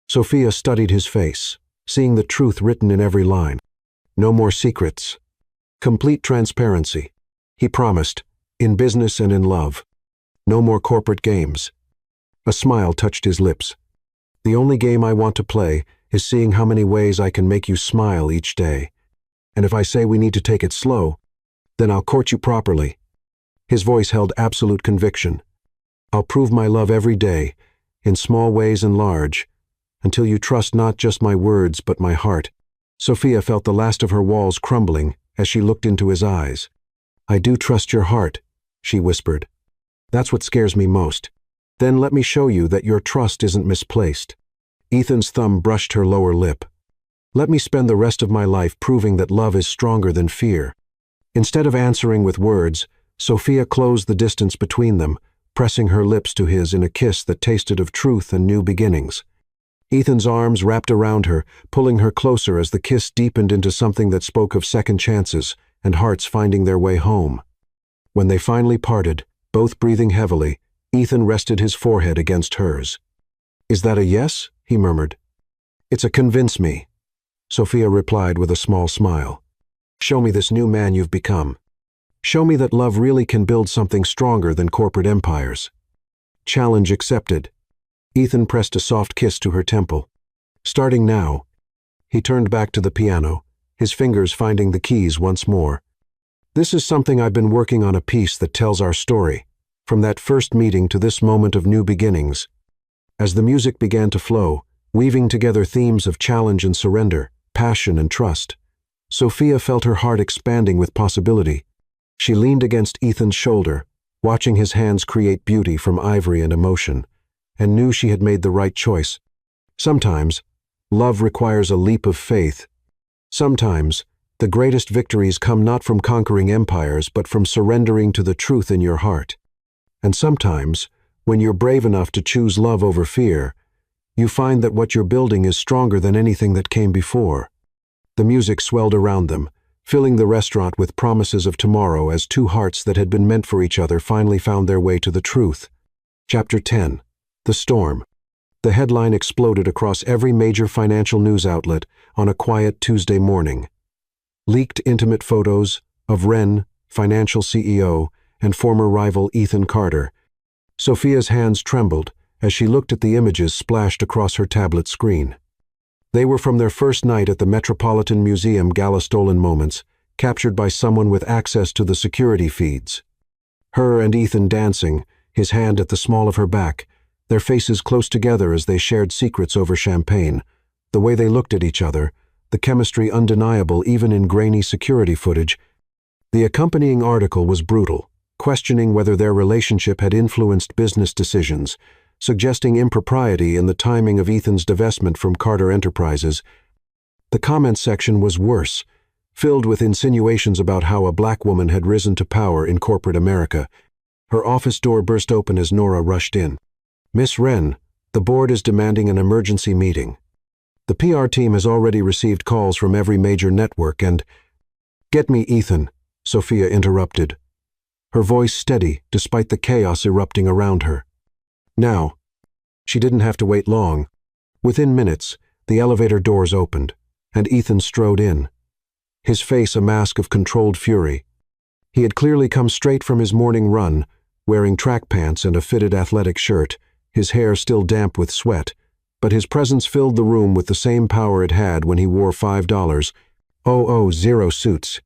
Sophia studied his face, seeing the truth written in every line. No more secrets. Complete transparency. He promised, in business and in love. No more corporate games. A smile touched his lips. The only game I want to play is seeing how many ways I can make you smile each day. And if I say we need to take it slow, then I'll court you properly. His voice held absolute conviction. I'll prove my love every day, in small ways and large, until you trust not just my words but my heart. Sophia felt the last of her walls crumbling as she looked into his eyes. I do trust your heart, she whispered. That's what scares me most. Then let me show you that your trust isn't misplaced. Ethan's thumb brushed her lower lip. Let me spend the rest of my life proving that love is stronger than fear. Instead of answering with words, Sophia closed the distance between them, pressing her lips to his in a kiss that tasted of truth and new beginnings. Ethan's arms wrapped around her, pulling her closer as the kiss deepened into something that spoke of second chances and hearts finding their way home. When they finally parted, both breathing heavily, Ethan rested his forehead against hers. Is that a yes? He murmured. It's a convince me, Sophia replied with a small smile. Show me this new man you've become. Show me that love really can build something stronger than corporate empires. Challenge accepted. Ethan pressed a soft kiss to her temple. Starting now. He turned back to the piano, his fingers finding the keys once more. This is something I've been working on, a piece that tells our story, from that first meeting to this moment of new beginnings. As the music began to flow, weaving together themes of challenge and surrender, passion and trust, Sophia felt her heart expanding with possibility. She leaned against Ethan's shoulder, watching his hands create beauty from ivory and emotion, and knew she had made the right choice. Sometimes, love requires a leap of faith. Sometimes, the greatest victories come not from conquering empires but from surrendering to the truth in your heart. And sometimes, when you're brave enough to choose love over fear, you find that what you're building is stronger than anything that came before. The music swelled around them, filling the restaurant with promises of tomorrow as two hearts that had been meant for each other finally found their way to the truth. Chapter 10. The Storm. The headline exploded across every major financial news outlet on a quiet Tuesday morning. Leaked intimate photos of Ren, financial CEO, and former rival Ethan Carter. Sophia's hands trembled as she looked at the images splashed across her tablet screen. They were from their first night at the Metropolitan Museum gala stolen moments, captured by someone with access to the security feeds. Her and Ethan dancing, his hand at the small of her back, their faces close together as they shared secrets over champagne, the way they looked at each other, the chemistry undeniable even in grainy security footage. The accompanying article was brutal, questioning whether their relationship had influenced business decisions, suggesting impropriety in the timing of Ethan's divestment from Carter Enterprises. The comments section was worse, filled with insinuations about how a black woman had risen to power in corporate America. Her office door burst open as Nora rushed in. "Miss Wren, the board is demanding an emergency meeting. The PR team has already received calls from every major network and—" "Get me Ethan," Sophia interrupted, her voice steady despite the chaos erupting around her. Now. She didn't have to wait long. Within minutes, the elevator doors opened, and Ethan strode in, his face a mask of controlled fury. He had clearly come straight from his morning run, wearing track pants and a fitted athletic shirt, his hair still damp with sweat, but his presence filled the room with the same power it had when he wore $5,000 suits.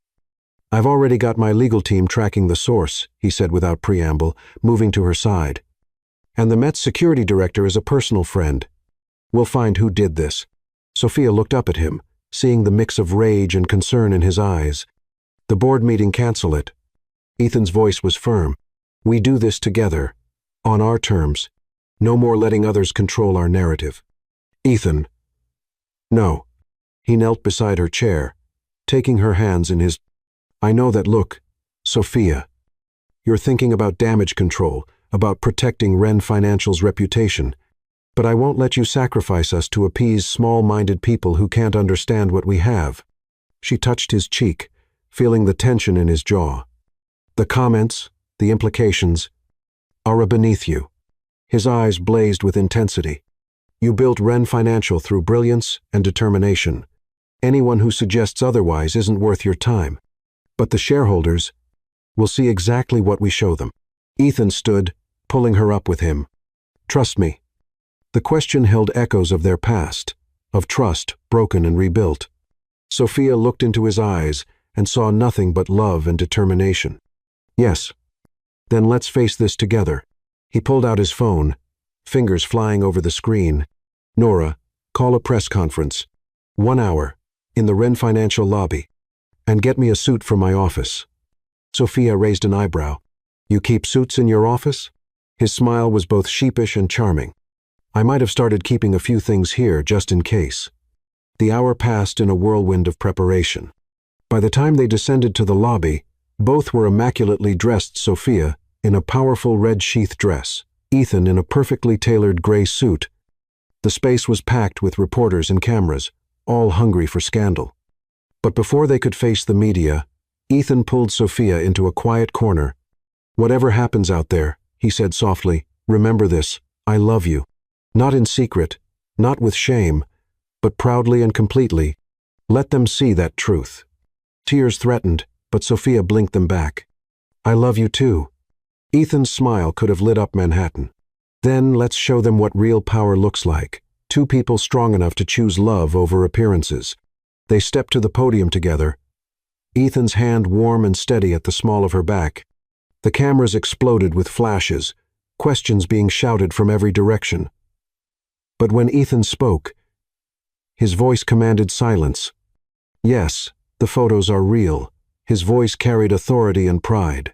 "I've already got my legal team tracking the source," he said without preamble, moving to her side. "And the Met's security director is a personal friend. We'll find who did this." Sophia looked up at him, seeing the mix of rage and concern in his eyes. "The board meeting, cancel it." Ethan's voice was firm. "We do this together, on our terms. No more letting others control our narrative." "Ethan." "No." He knelt beside her chair, taking her hands in his. "I know that look, Sophia. You're thinking about damage control, about protecting Wren Financial's reputation. But I won't let you sacrifice us to appease small-minded people who can't understand what we have." She touched his cheek, feeling the tension in his jaw. "The comments, the implications, are beneath you." His eyes blazed with intensity. "You built Wren Financial through brilliance and determination. Anyone who suggests otherwise isn't worth your time. But the shareholders will see exactly what we show them." Ethan stood, pulling her up with him. "Trust me." The question held echoes of their past, of trust broken and rebuilt. Sophia looked into his eyes and saw nothing but love and determination. "Yes. Then let's face this together." He pulled out his phone, fingers flying over the screen. "Nora, call a press conference. 1 hour, in the Wren Financial lobby. And get me a suit from my office." Sophia raised an eyebrow. "You keep suits in your office?" His smile was both sheepish and charming. "I might have started keeping a few things here just in case." The hour passed in a whirlwind of preparation. By the time they descended to the lobby, both were immaculately dressed. Sophia in a powerful red-sheath dress, Ethan in a perfectly tailored gray suit. The space was packed with reporters and cameras, all hungry for scandal. But before they could face the media, Ethan pulled Sophia into a quiet corner. "Whatever happens out there," he said softly, "remember this, I love you. Not in secret, not with shame, but proudly and completely. Let them see that truth." Tears threatened, but Sophia blinked them back. "I love you too." Ethan's smile could have lit up Manhattan. "Then let's show them what real power looks like. Two people strong enough to choose love over appearances." They stepped to the podium together, Ethan's hand warm and steady at the small of her back. The cameras exploded with flashes, questions being shouted from every direction. But when Ethan spoke, his voice commanded silence. "Yes, the photos are real." His voice carried authority and pride.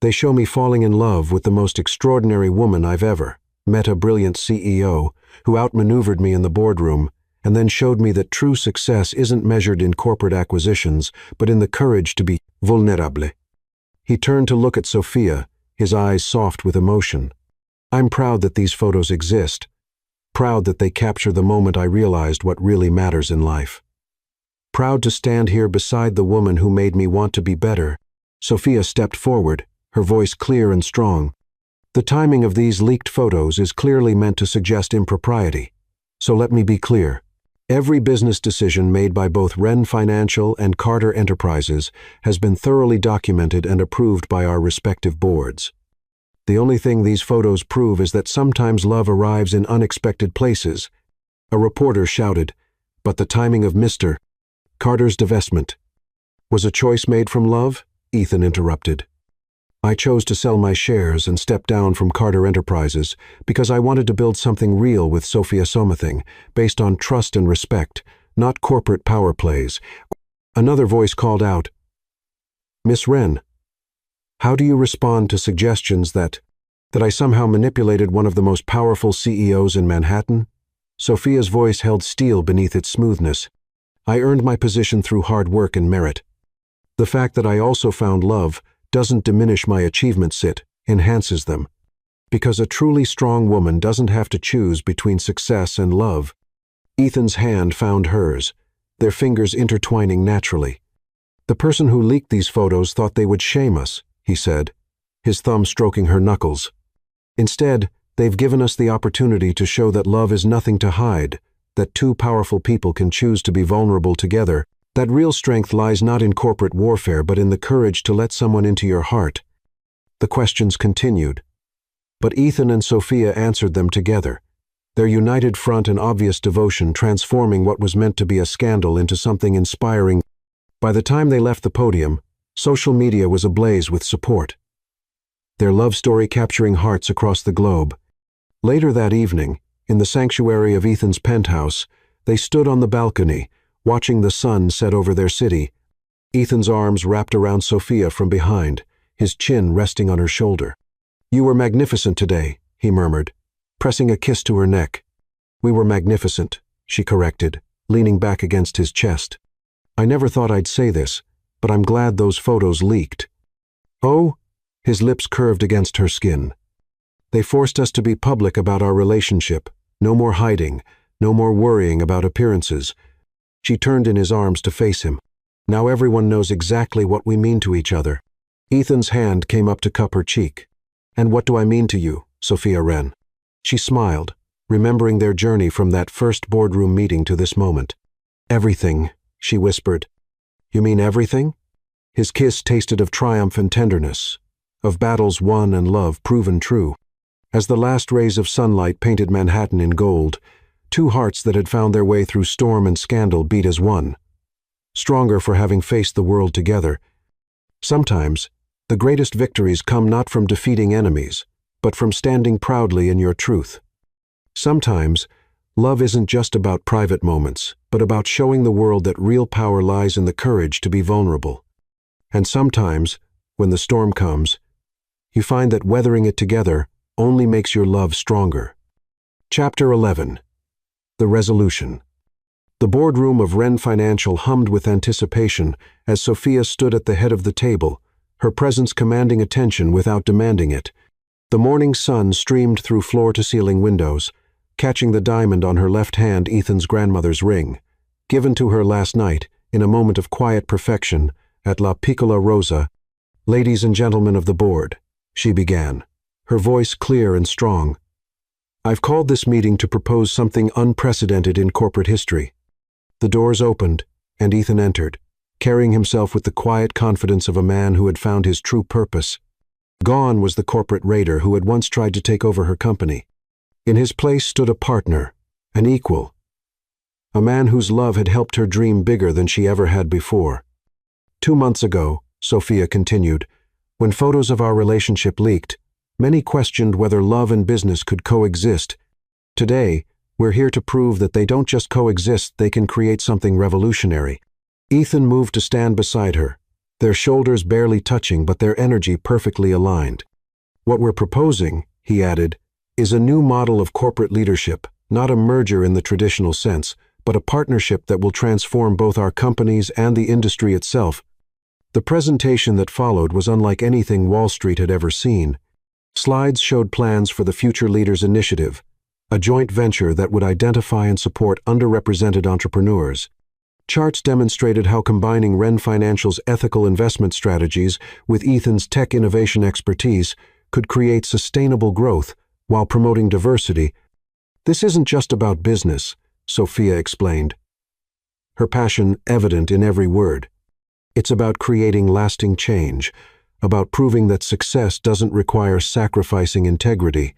"They show me falling in love with the most extraordinary woman I've ever met, a brilliant CEO who outmaneuvered me in the boardroom, and then showed me that true success isn't measured in corporate acquisitions, but in the courage to be vulnerable." He turned to look at Sophia, his eyes soft with emotion. "I'm proud that these photos exist. Proud that they capture the moment I realized what really matters in life. Proud to stand here beside the woman who made me want to be better." Sophia stepped forward, her voice clear and strong. "The timing of these leaked photos is clearly meant to suggest impropriety. So let me be clear. Every business decision made by both Wren Financial and Carter Enterprises has been thoroughly documented and approved by our respective boards. The only thing these photos prove is that sometimes love arrives in unexpected places." A reporter shouted, But the timing of Mr. Carter's divestment was a choice made from love? Ethan interrupted. I chose to sell my shares and step down from Carter Enterprises because I wanted to build something real with Sophia Something, based on trust and respect, not corporate power plays. Another voice called out, Miss Wren, how do you respond to suggestions that I somehow manipulated one of the most powerful CEOs in Manhattan? Sophia's voice held steel beneath its smoothness. I earned my position through hard work and merit. The fact that I also found love doesn't diminish my achievements, it enhances them. Because a truly strong woman doesn't have to choose between success and love. Ethan's hand found hers, their fingers intertwining naturally. The person who leaked these photos thought they would shame us, he said, his thumb stroking her knuckles. Instead, they've given us the opportunity to show that love is nothing to hide, that two powerful people can choose to be vulnerable together, that real strength lies not in corporate warfare but in the courage to let someone into your heart. The questions continued. But Ethan and Sophia answered them together, their united front and obvious devotion transforming what was meant to be a scandal into something inspiring. By the time they left the podium, social media was ablaze with support, their love story capturing hearts across the globe. Later that evening, in the sanctuary of Ethan's penthouse, they stood on the balcony, watching the sun set over their city, Ethan's arms wrapped around Sophia from behind, his chin resting on her shoulder. You were magnificent today, he murmured, pressing a kiss to her neck. We were magnificent, she corrected, leaning back against his chest. I never thought I'd say this, but I'm glad those photos leaked. Oh? His lips curved against her skin. They forced us to be public about our relationship. No more hiding, no more worrying about appearances. She turned in his arms to face him. Now everyone knows exactly what we mean to each other. Ethan's hand came up to cup her cheek. And what do I mean to you, Sophia Wren? She smiled, remembering their journey from that first boardroom meeting to this moment. Everything, she whispered. You mean everything? His kiss tasted of triumph and tenderness, of battles won and love proven true. As the last rays of sunlight painted Manhattan in gold, two hearts that had found their way through storm and scandal beat as one, stronger for having faced the world together. Sometimes, the greatest victories come not from defeating enemies, but from standing proudly in your truth. Sometimes, love isn't just about private moments, but about showing the world that real power lies in the courage to be vulnerable. And sometimes, when the storm comes, you find that weathering it together only makes your love stronger. Chapter 11. The Resolution. The boardroom of Wren Financial hummed with anticipation as Sophia stood at the head of the table, her presence commanding attention without demanding it. The morning sun streamed through floor-to-ceiling windows, catching the diamond on her left hand, Ethan's grandmother's ring, given to her last night in a moment of quiet perfection at La Piccola Rosa. Ladies and gentlemen of the board, she began, her voice clear and strong. I've called this meeting to propose something unprecedented in corporate history. The doors opened, and Ethan entered, carrying himself with the quiet confidence of a man who had found his true purpose. Gone was the corporate raider who had once tried to take over her company. In his place stood a partner, an equal, a man whose love had helped her dream bigger than she ever had before. 2 months ago, Sophia continued, when photos of our relationship leaked, many questioned whether love and business could coexist. Today, we're here to prove that they don't just coexist, they can create something revolutionary. Ethan moved to stand beside her, their shoulders barely touching but their energy perfectly aligned. What we're proposing, he added, is a new model of corporate leadership, not a merger in the traditional sense, but a partnership that will transform both our companies and the industry itself. The presentation that followed was unlike anything Wall Street had ever seen. Slides showed plans for the Future Leaders Initiative, a joint venture that would identify and support underrepresented entrepreneurs. Charts demonstrated how combining Wren Financial's ethical investment strategies with Ethan's tech innovation expertise could create sustainable growth while promoting diversity. This isn't just about business, Sophia explained, her passion evident in every word. It's about creating lasting change, about proving that success doesn't require sacrificing integrity,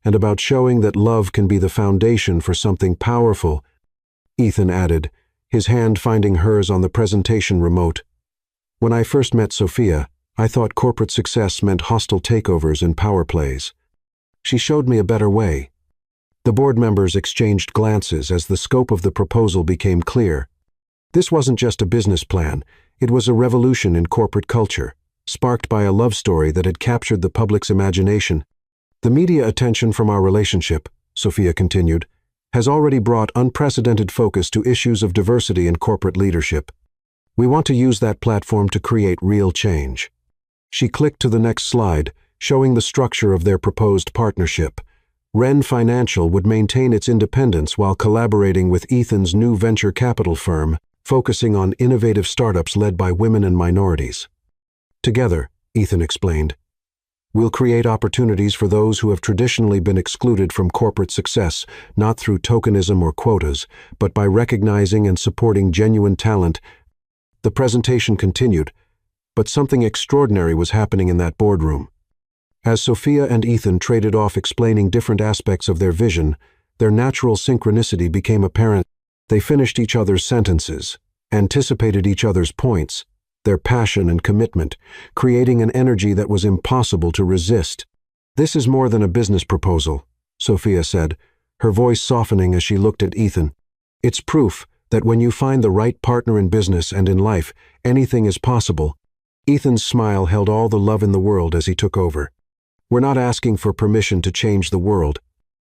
and about showing that love can be the foundation for something powerful. Ethan added, his hand finding hers on the presentation remote. When I first met Sophia, I thought corporate success meant hostile takeovers and power plays. She showed me a better way. The board members exchanged glances as the scope of the proposal became clear. This wasn't just a business plan, it was a revolution in corporate culture, sparked by a love story that had captured the public's imagination. The media attention from our relationship, Sophia continued, has already brought unprecedented focus to issues of diversity in corporate leadership. We want to use that platform to create real change. She clicked to the next slide, showing the structure of their proposed partnership. Wren Financial would maintain its independence while collaborating with Ethan's new venture capital firm, focusing on innovative startups led by women and minorities. Together, Ethan explained, we'll create opportunities for those who have traditionally been excluded from corporate success, not through tokenism or quotas, but by recognizing and supporting genuine talent. The presentation continued, but something extraordinary was happening in that boardroom. As Sophia and Ethan traded off explaining different aspects of their vision, their natural synchronicity became apparent. They finished each other's sentences, anticipated each other's points, their passion and commitment, creating an energy that was impossible to resist. This is more than a business proposal, Sophia said, her voice softening as she looked at Ethan. It's proof that when you find the right partner in business and in life, anything is possible. Ethan's smile held all the love in the world as he took over. We're not asking for permission to change the world.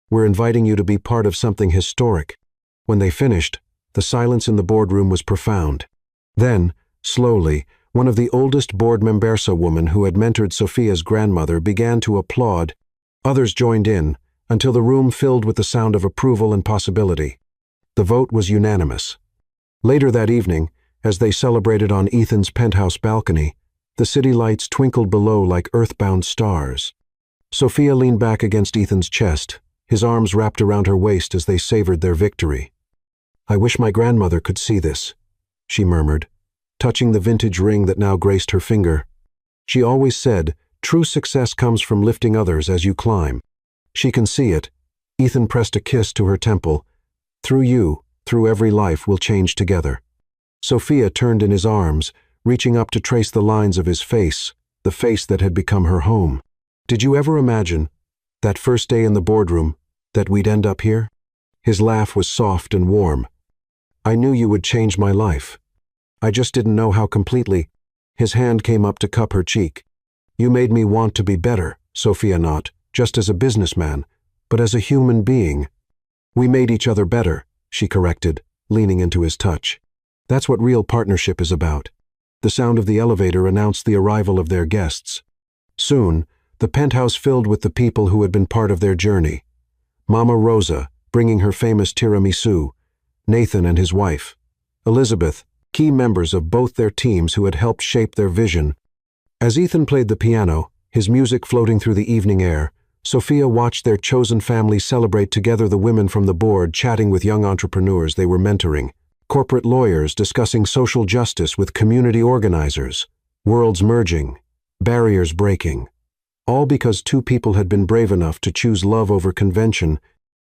We're inviting you to be part of something historic. When they finished, the silence in the boardroom was profound. Then, slowly, one of the oldest board members, a woman who had mentored Sophia's grandmother, began to applaud. Others joined in, until the room filled with the sound of approval and possibility. The vote was unanimous. Later that evening, as they celebrated on Ethan's penthouse balcony, the city lights twinkled below like earthbound stars. Sophia leaned back against Ethan's chest, his arms wrapped around her waist as they savored their victory. I wish my grandmother could see this, she murmured, touching the vintage ring that now graced her finger. She always said, true success comes from lifting others as you climb. She can see it. Ethan pressed a kiss to her temple. Through you, through every life, we'll change together. Sophia turned in his arms, reaching up to trace the lines of his face, the face that had become her home. Did you ever imagine, that first day in the boardroom, that we'd end up here? His laugh was soft and warm. I knew you would change my life. I just didn't know how completely. His hand came up to cup her cheek. You made me want to be better, Sophia, not just as a businessman, but as a human being. We made each other better, she corrected, leaning into his touch. That's what real partnership is about. The sound of the elevator announced the arrival of their guests. Soon, the penthouse filled with the people who had been part of their journey. Mama Rosa, bringing her famous tiramisu, Nathan and his wife, Elizabeth, key members of both their teams who had helped shape their vision. As Ethan played the piano, his music floating through the evening air, Sophia watched their chosen family celebrate together, the women from the board chatting with young entrepreneurs they were mentoring, corporate lawyers discussing social justice with community organizers, worlds merging, barriers breaking. All because two people had been brave enough to choose love over convention.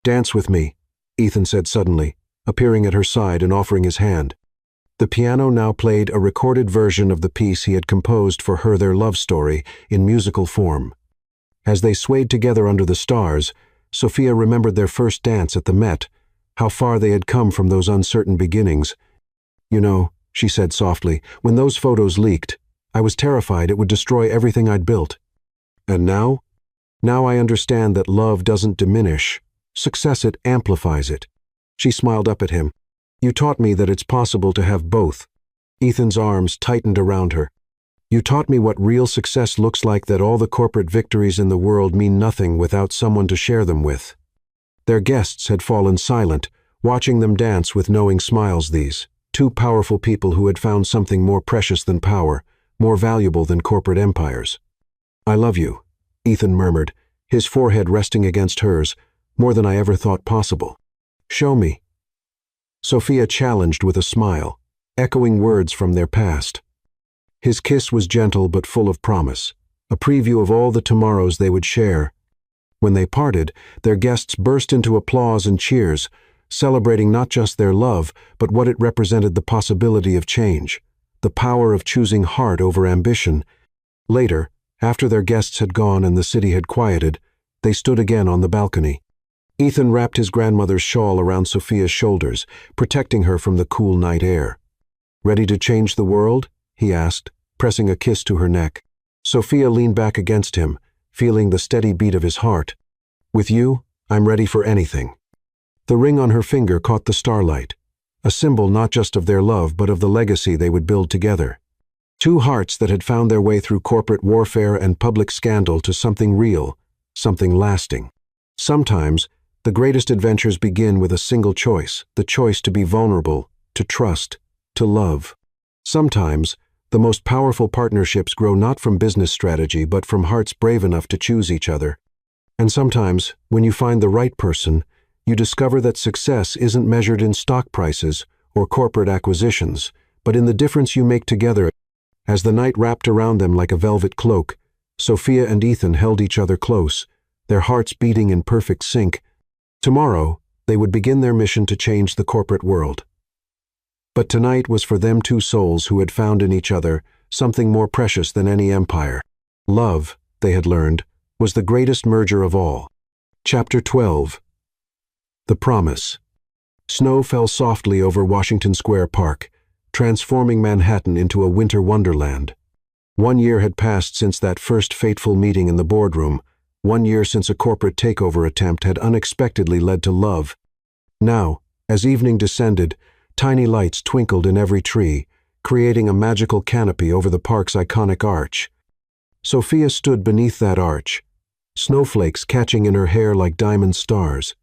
Dance with me, Ethan said suddenly, appearing at her side and offering his hand. The piano now played a recorded version of the piece he had composed for her, their love story, in musical form. As they swayed together under the stars, Sophia remembered their first dance at the Met, how far they had come from those uncertain beginnings. You know, she said softly, when those photos leaked, I was terrified it would destroy everything I'd built. And now? Now I understand that love doesn't diminish. Success, it amplifies it. She smiled up at him. You taught me that it's possible to have both. Ethan's arms tightened around her. You taught me what real success looks like, that all the corporate victories in the world mean nothing without someone to share them with. Their guests had fallen silent, watching them dance with knowing smiles, these two powerful people who had found something more precious than power, more valuable than corporate empires. I love you, Ethan murmured, his forehead resting against hers, more than I ever thought possible. Show me. Sophia challenged with a smile, echoing words from their past. His kiss was gentle but full of promise, a preview of all the tomorrows they would share. When they parted, their guests burst into applause and cheers. celebrating not just their love, but what it represented: the possibility of change, the power of choosing heart over ambition. Later, after their guests had gone and the city had quieted, they stood again on the balcony. Ethan wrapped his grandmother's shawl around Sophia's shoulders, protecting her from the cool night air. "Ready to change the world?" he asked, pressing a kiss to her neck. Sophia leaned back against him, feeling the steady beat of his heart. "With you, I'm ready for anything." The ring on her finger caught the starlight, a symbol not just of their love but of the legacy they would build together. Two hearts that had found their way through corporate warfare and public scandal to something real, something lasting. Sometimes, the greatest adventures begin with a single choice, the choice to be vulnerable, to trust, to love. Sometimes, the most powerful partnerships grow not from business strategy but from hearts brave enough to choose each other. And sometimes, when you find the right person, you discover that success isn't measured in stock prices or corporate acquisitions, but in the difference you make together. As the night wrapped around them like a velvet cloak, Sophia and Ethan held each other close, their hearts beating in perfect sync. Tomorrow, they would begin their mission to change the corporate world. But tonight was for them two souls who had found in each other something more precious than any empire. Love, they had learned, was the greatest merger of all. Chapter 12. The Promise. Snow fell softly over Washington Square Park, transforming Manhattan into a winter wonderland. 1 year had passed since that first fateful meeting in the boardroom, 1 year since a corporate takeover attempt had unexpectedly led to love. Now, as evening descended, tiny lights twinkled in every tree, creating a magical canopy over the park's iconic arch. Sophia stood beneath that arch, snowflakes catching in her hair like diamond stars.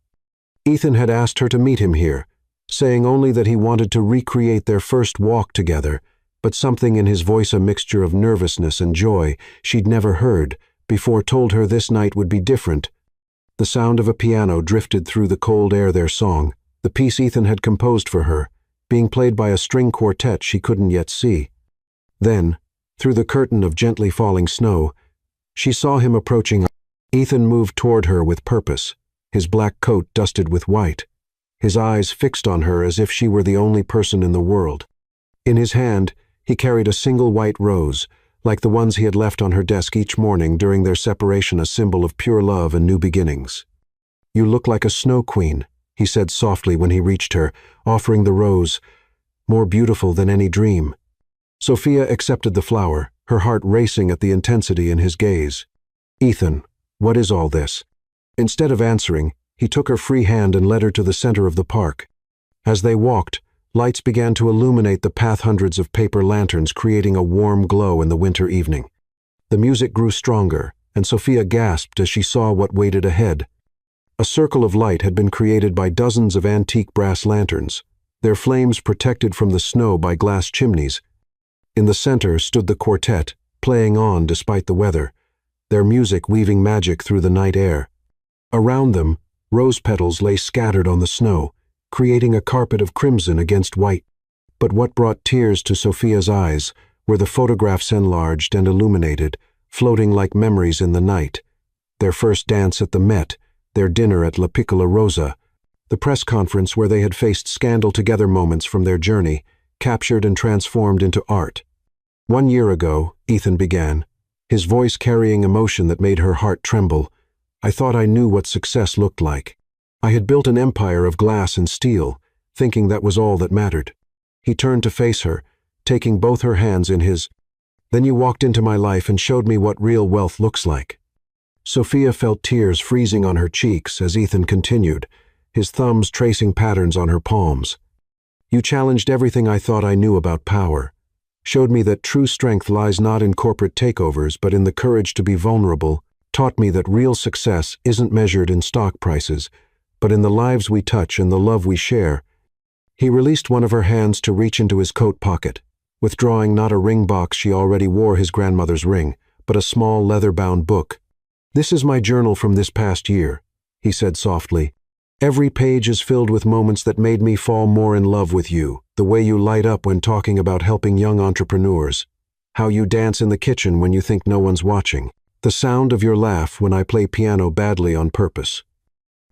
Ethan had asked her to meet him here, saying only that he wanted to recreate their first walk together, but something in his voice, a mixture of nervousness and joy she'd never heard before, told her this night would be different. The sound of a piano drifted through the cold air, their song, the piece Ethan had composed for her, being played by a string quartet she couldn't yet see. Then, through the curtain of gently falling snow, she saw him approaching. Ethan moved toward her with purpose, his black coat dusted with white, his eyes fixed on her as if she were the only person in the world. In his hand, he carried a single white rose, like the ones he had left on her desk each morning during their separation, a symbol of pure love and new beginnings. "You look like a snow queen," he said softly when he reached her, offering the rose, "more beautiful than any dream." Sophia accepted the flower, her heart racing at the intensity in his gaze. "Ethan, what is all this?" Instead of answering, he took her free hand and led her to the center of the park. As they walked, lights began to illuminate the path, hundreds of paper lanterns creating a warm glow in the winter evening. The music grew stronger, and Sophia gasped as she saw what waited ahead. A circle of light had been created by dozens of antique brass lanterns, their flames protected from the snow by glass chimneys. In the center stood the quartet, playing on despite the weather, their music weaving magic through the night air. Around them, rose petals lay scattered on the snow, creating a carpet of crimson against white. But what brought tears to Sophia's eyes were the photographs, enlarged and illuminated, floating like memories in the night. Their first dance at the Met, their dinner at La Piccola Rosa, the press conference where they had faced scandal together, moments from their journey, captured and transformed into art. 1 year ago, Ethan began, his voice carrying emotion that made her heart tremble. "I thought I knew what success looked like. I had built an empire of glass and steel, thinking that was all that mattered." He turned to face her, taking both her hands in his. "Then you walked into my life and showed me what real wealth looks like." Sophia felt tears freezing on her cheeks as Ethan continued, his thumbs tracing patterns on her palms. "You challenged everything I thought I knew about power, showed me that true strength lies not in corporate takeovers but in the courage to be vulnerable, taught me that real success isn't measured in stock prices, but in the lives we touch and the love we share." He released one of her hands to reach into his coat pocket, withdrawing not a ring box she already wore, his grandmother's ring, but a small leather-bound book. "This is my journal from this past year," he said softly. "Every page is filled with moments that made me fall more in love with you, the way you light up when talking about helping young entrepreneurs, how you dance in the kitchen when you think no one's watching, the sound of your laugh when I play piano badly on purpose."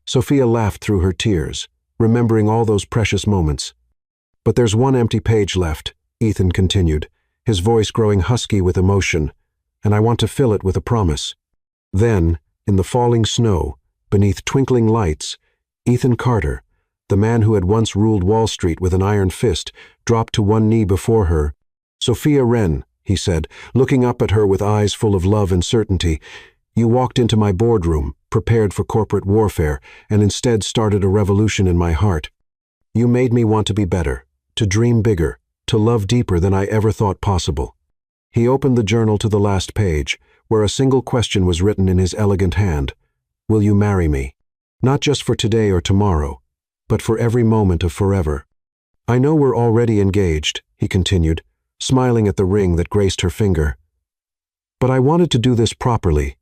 Sophia laughed through her tears, remembering all those precious moments. "But there's one empty page left," Ethan continued, his voice growing husky with emotion, "and I want to fill it with a promise." Then, in the falling snow, beneath twinkling lights, Ethan Carter, the man who had once ruled Wall Street with an iron fist, dropped to one knee before her. "Sophia Wren," he said, looking up at her with eyes full of love and certainty, "you walked into my boardroom, prepared for corporate warfare, and instead started a revolution in my heart. You made me want to be better, to dream bigger, to love deeper than I ever thought possible." He opened the journal to the last page, where a single question was written in his elegant hand. "Will you marry me? Not just for today or tomorrow, but for every moment of forever." "I know we're already engaged," he continued, smiling at the ring that graced her finger. "But I wanted to do this properly.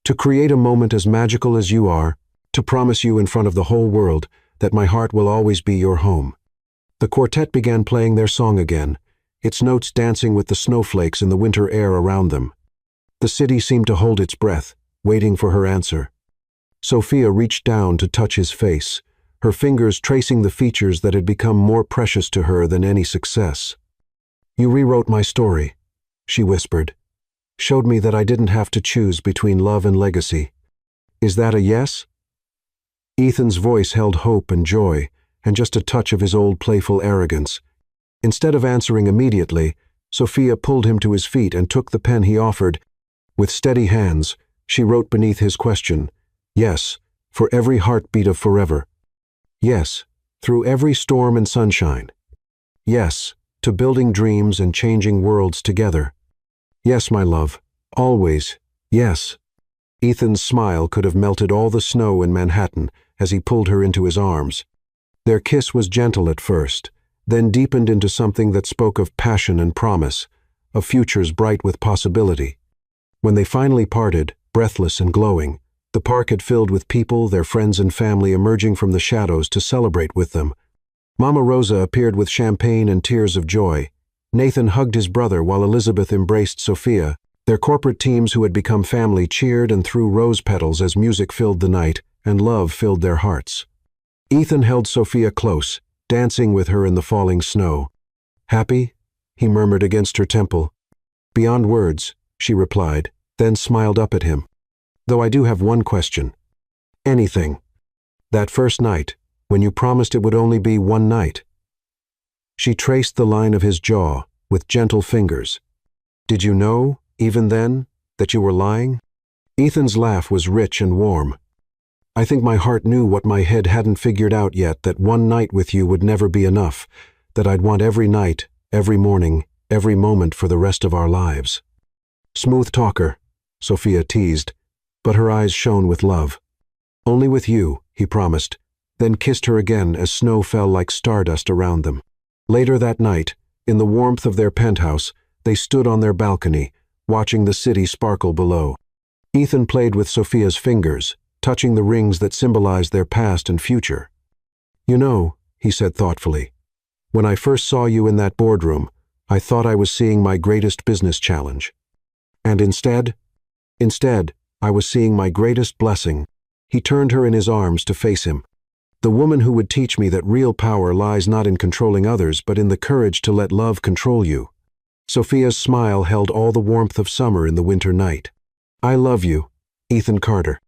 To create a moment as magical as you are, to promise you in front of the whole world that my heart will always be your home." The quartet began playing their song again, its notes dancing with the snowflakes in the winter air around them. The city seemed to hold its breath, waiting for her answer. Sophia reached down to touch his face, her fingers tracing the features that had become more precious to her than any success. "You rewrote my story," she whispered. "Showed me that I didn't have to choose between love and legacy. Is that a yes?" Ethan's voice held hope and joy, and just a touch of his old playful arrogance. Instead of answering immediately, Sophia pulled him to his feet and took the pen he offered. With steady hands, she wrote beneath his question, "Yes, for every heartbeat of forever. Yes, through every storm and sunshine. Yes, to building dreams and changing worlds together. Yes, my love, always, yes." Ethan's smile could have melted all the snow in Manhattan as he pulled her into his arms. Their kiss was gentle at first, then deepened into something that spoke of passion and promise, of futures bright with possibility. When they finally parted, breathless and glowing, the park had filled with people, their friends and family emerging from the shadows to celebrate with them. Mama Rosa appeared with champagne and tears of joy. Nathan hugged his brother while Elizabeth embraced Sophia. Their corporate teams who had become family cheered and threw rose petals as music filled the night and love filled their hearts. Ethan held Sophia close, dancing with her in the falling snow. "Happy?" he murmured against her temple. "Beyond words," she replied, then smiled up at him. "Though I do have one question. Anything. That first night, when you promised it would only be one night." She traced the line of his jaw with gentle fingers. "Did you know, even then, that you were lying?" Ethan's laugh was rich and warm. "I think my heart knew what my head hadn't figured out yet, that one night with you would never be enough, that I'd want every night, every morning, every moment for the rest of our lives." "Smooth talker," Sophia teased, but her eyes shone with love. "Only with you," he promised, then kissed her again as snow fell like stardust around them. Later that night, in the warmth of their penthouse, they stood on their balcony, watching the city sparkle below. Ethan played with Sophia's fingers, touching the rings that symbolized their past and future. "You know," he said thoughtfully, "when I first saw you in that boardroom, I thought I was seeing my greatest business challenge. And instead, I was seeing my greatest blessing." He turned her in his arms to face him. "The woman who would teach me that real power lies not in controlling others, but in the courage to let love control you." Sophia's smile held all the warmth of summer in the winter night. "I love you, Ethan Carter.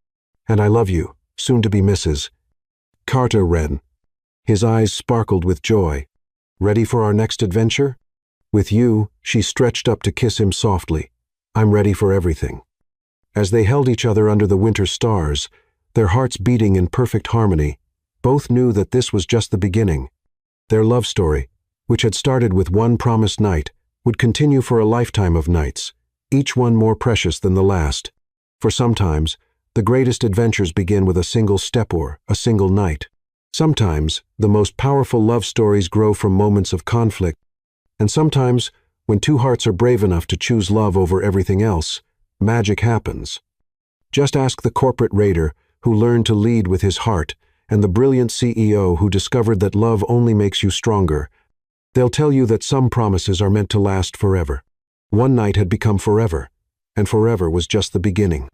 And I love you, soon-to-be Mrs. Carter Wren." His eyes sparkled with joy. "Ready for our next adventure?" With you, she stretched up to kiss him softly. "I'm ready for everything." As they held each other under the winter stars, their hearts beating in perfect harmony, both knew that this was just the beginning. Their love story, which had started with one promised night, would continue for a lifetime of nights, each one more precious than the last. For sometimes, the greatest adventures begin with a single step or a single night. Sometimes, the most powerful love stories grow from moments of conflict. And sometimes, when two hearts are brave enough to choose love over everything else, magic happens. Just ask the corporate raider who learned to lead with his heart, and the brilliant CEO who discovered that love only makes you stronger. They'll tell you that some promises are meant to last forever. One night had become forever, and forever was just the beginning.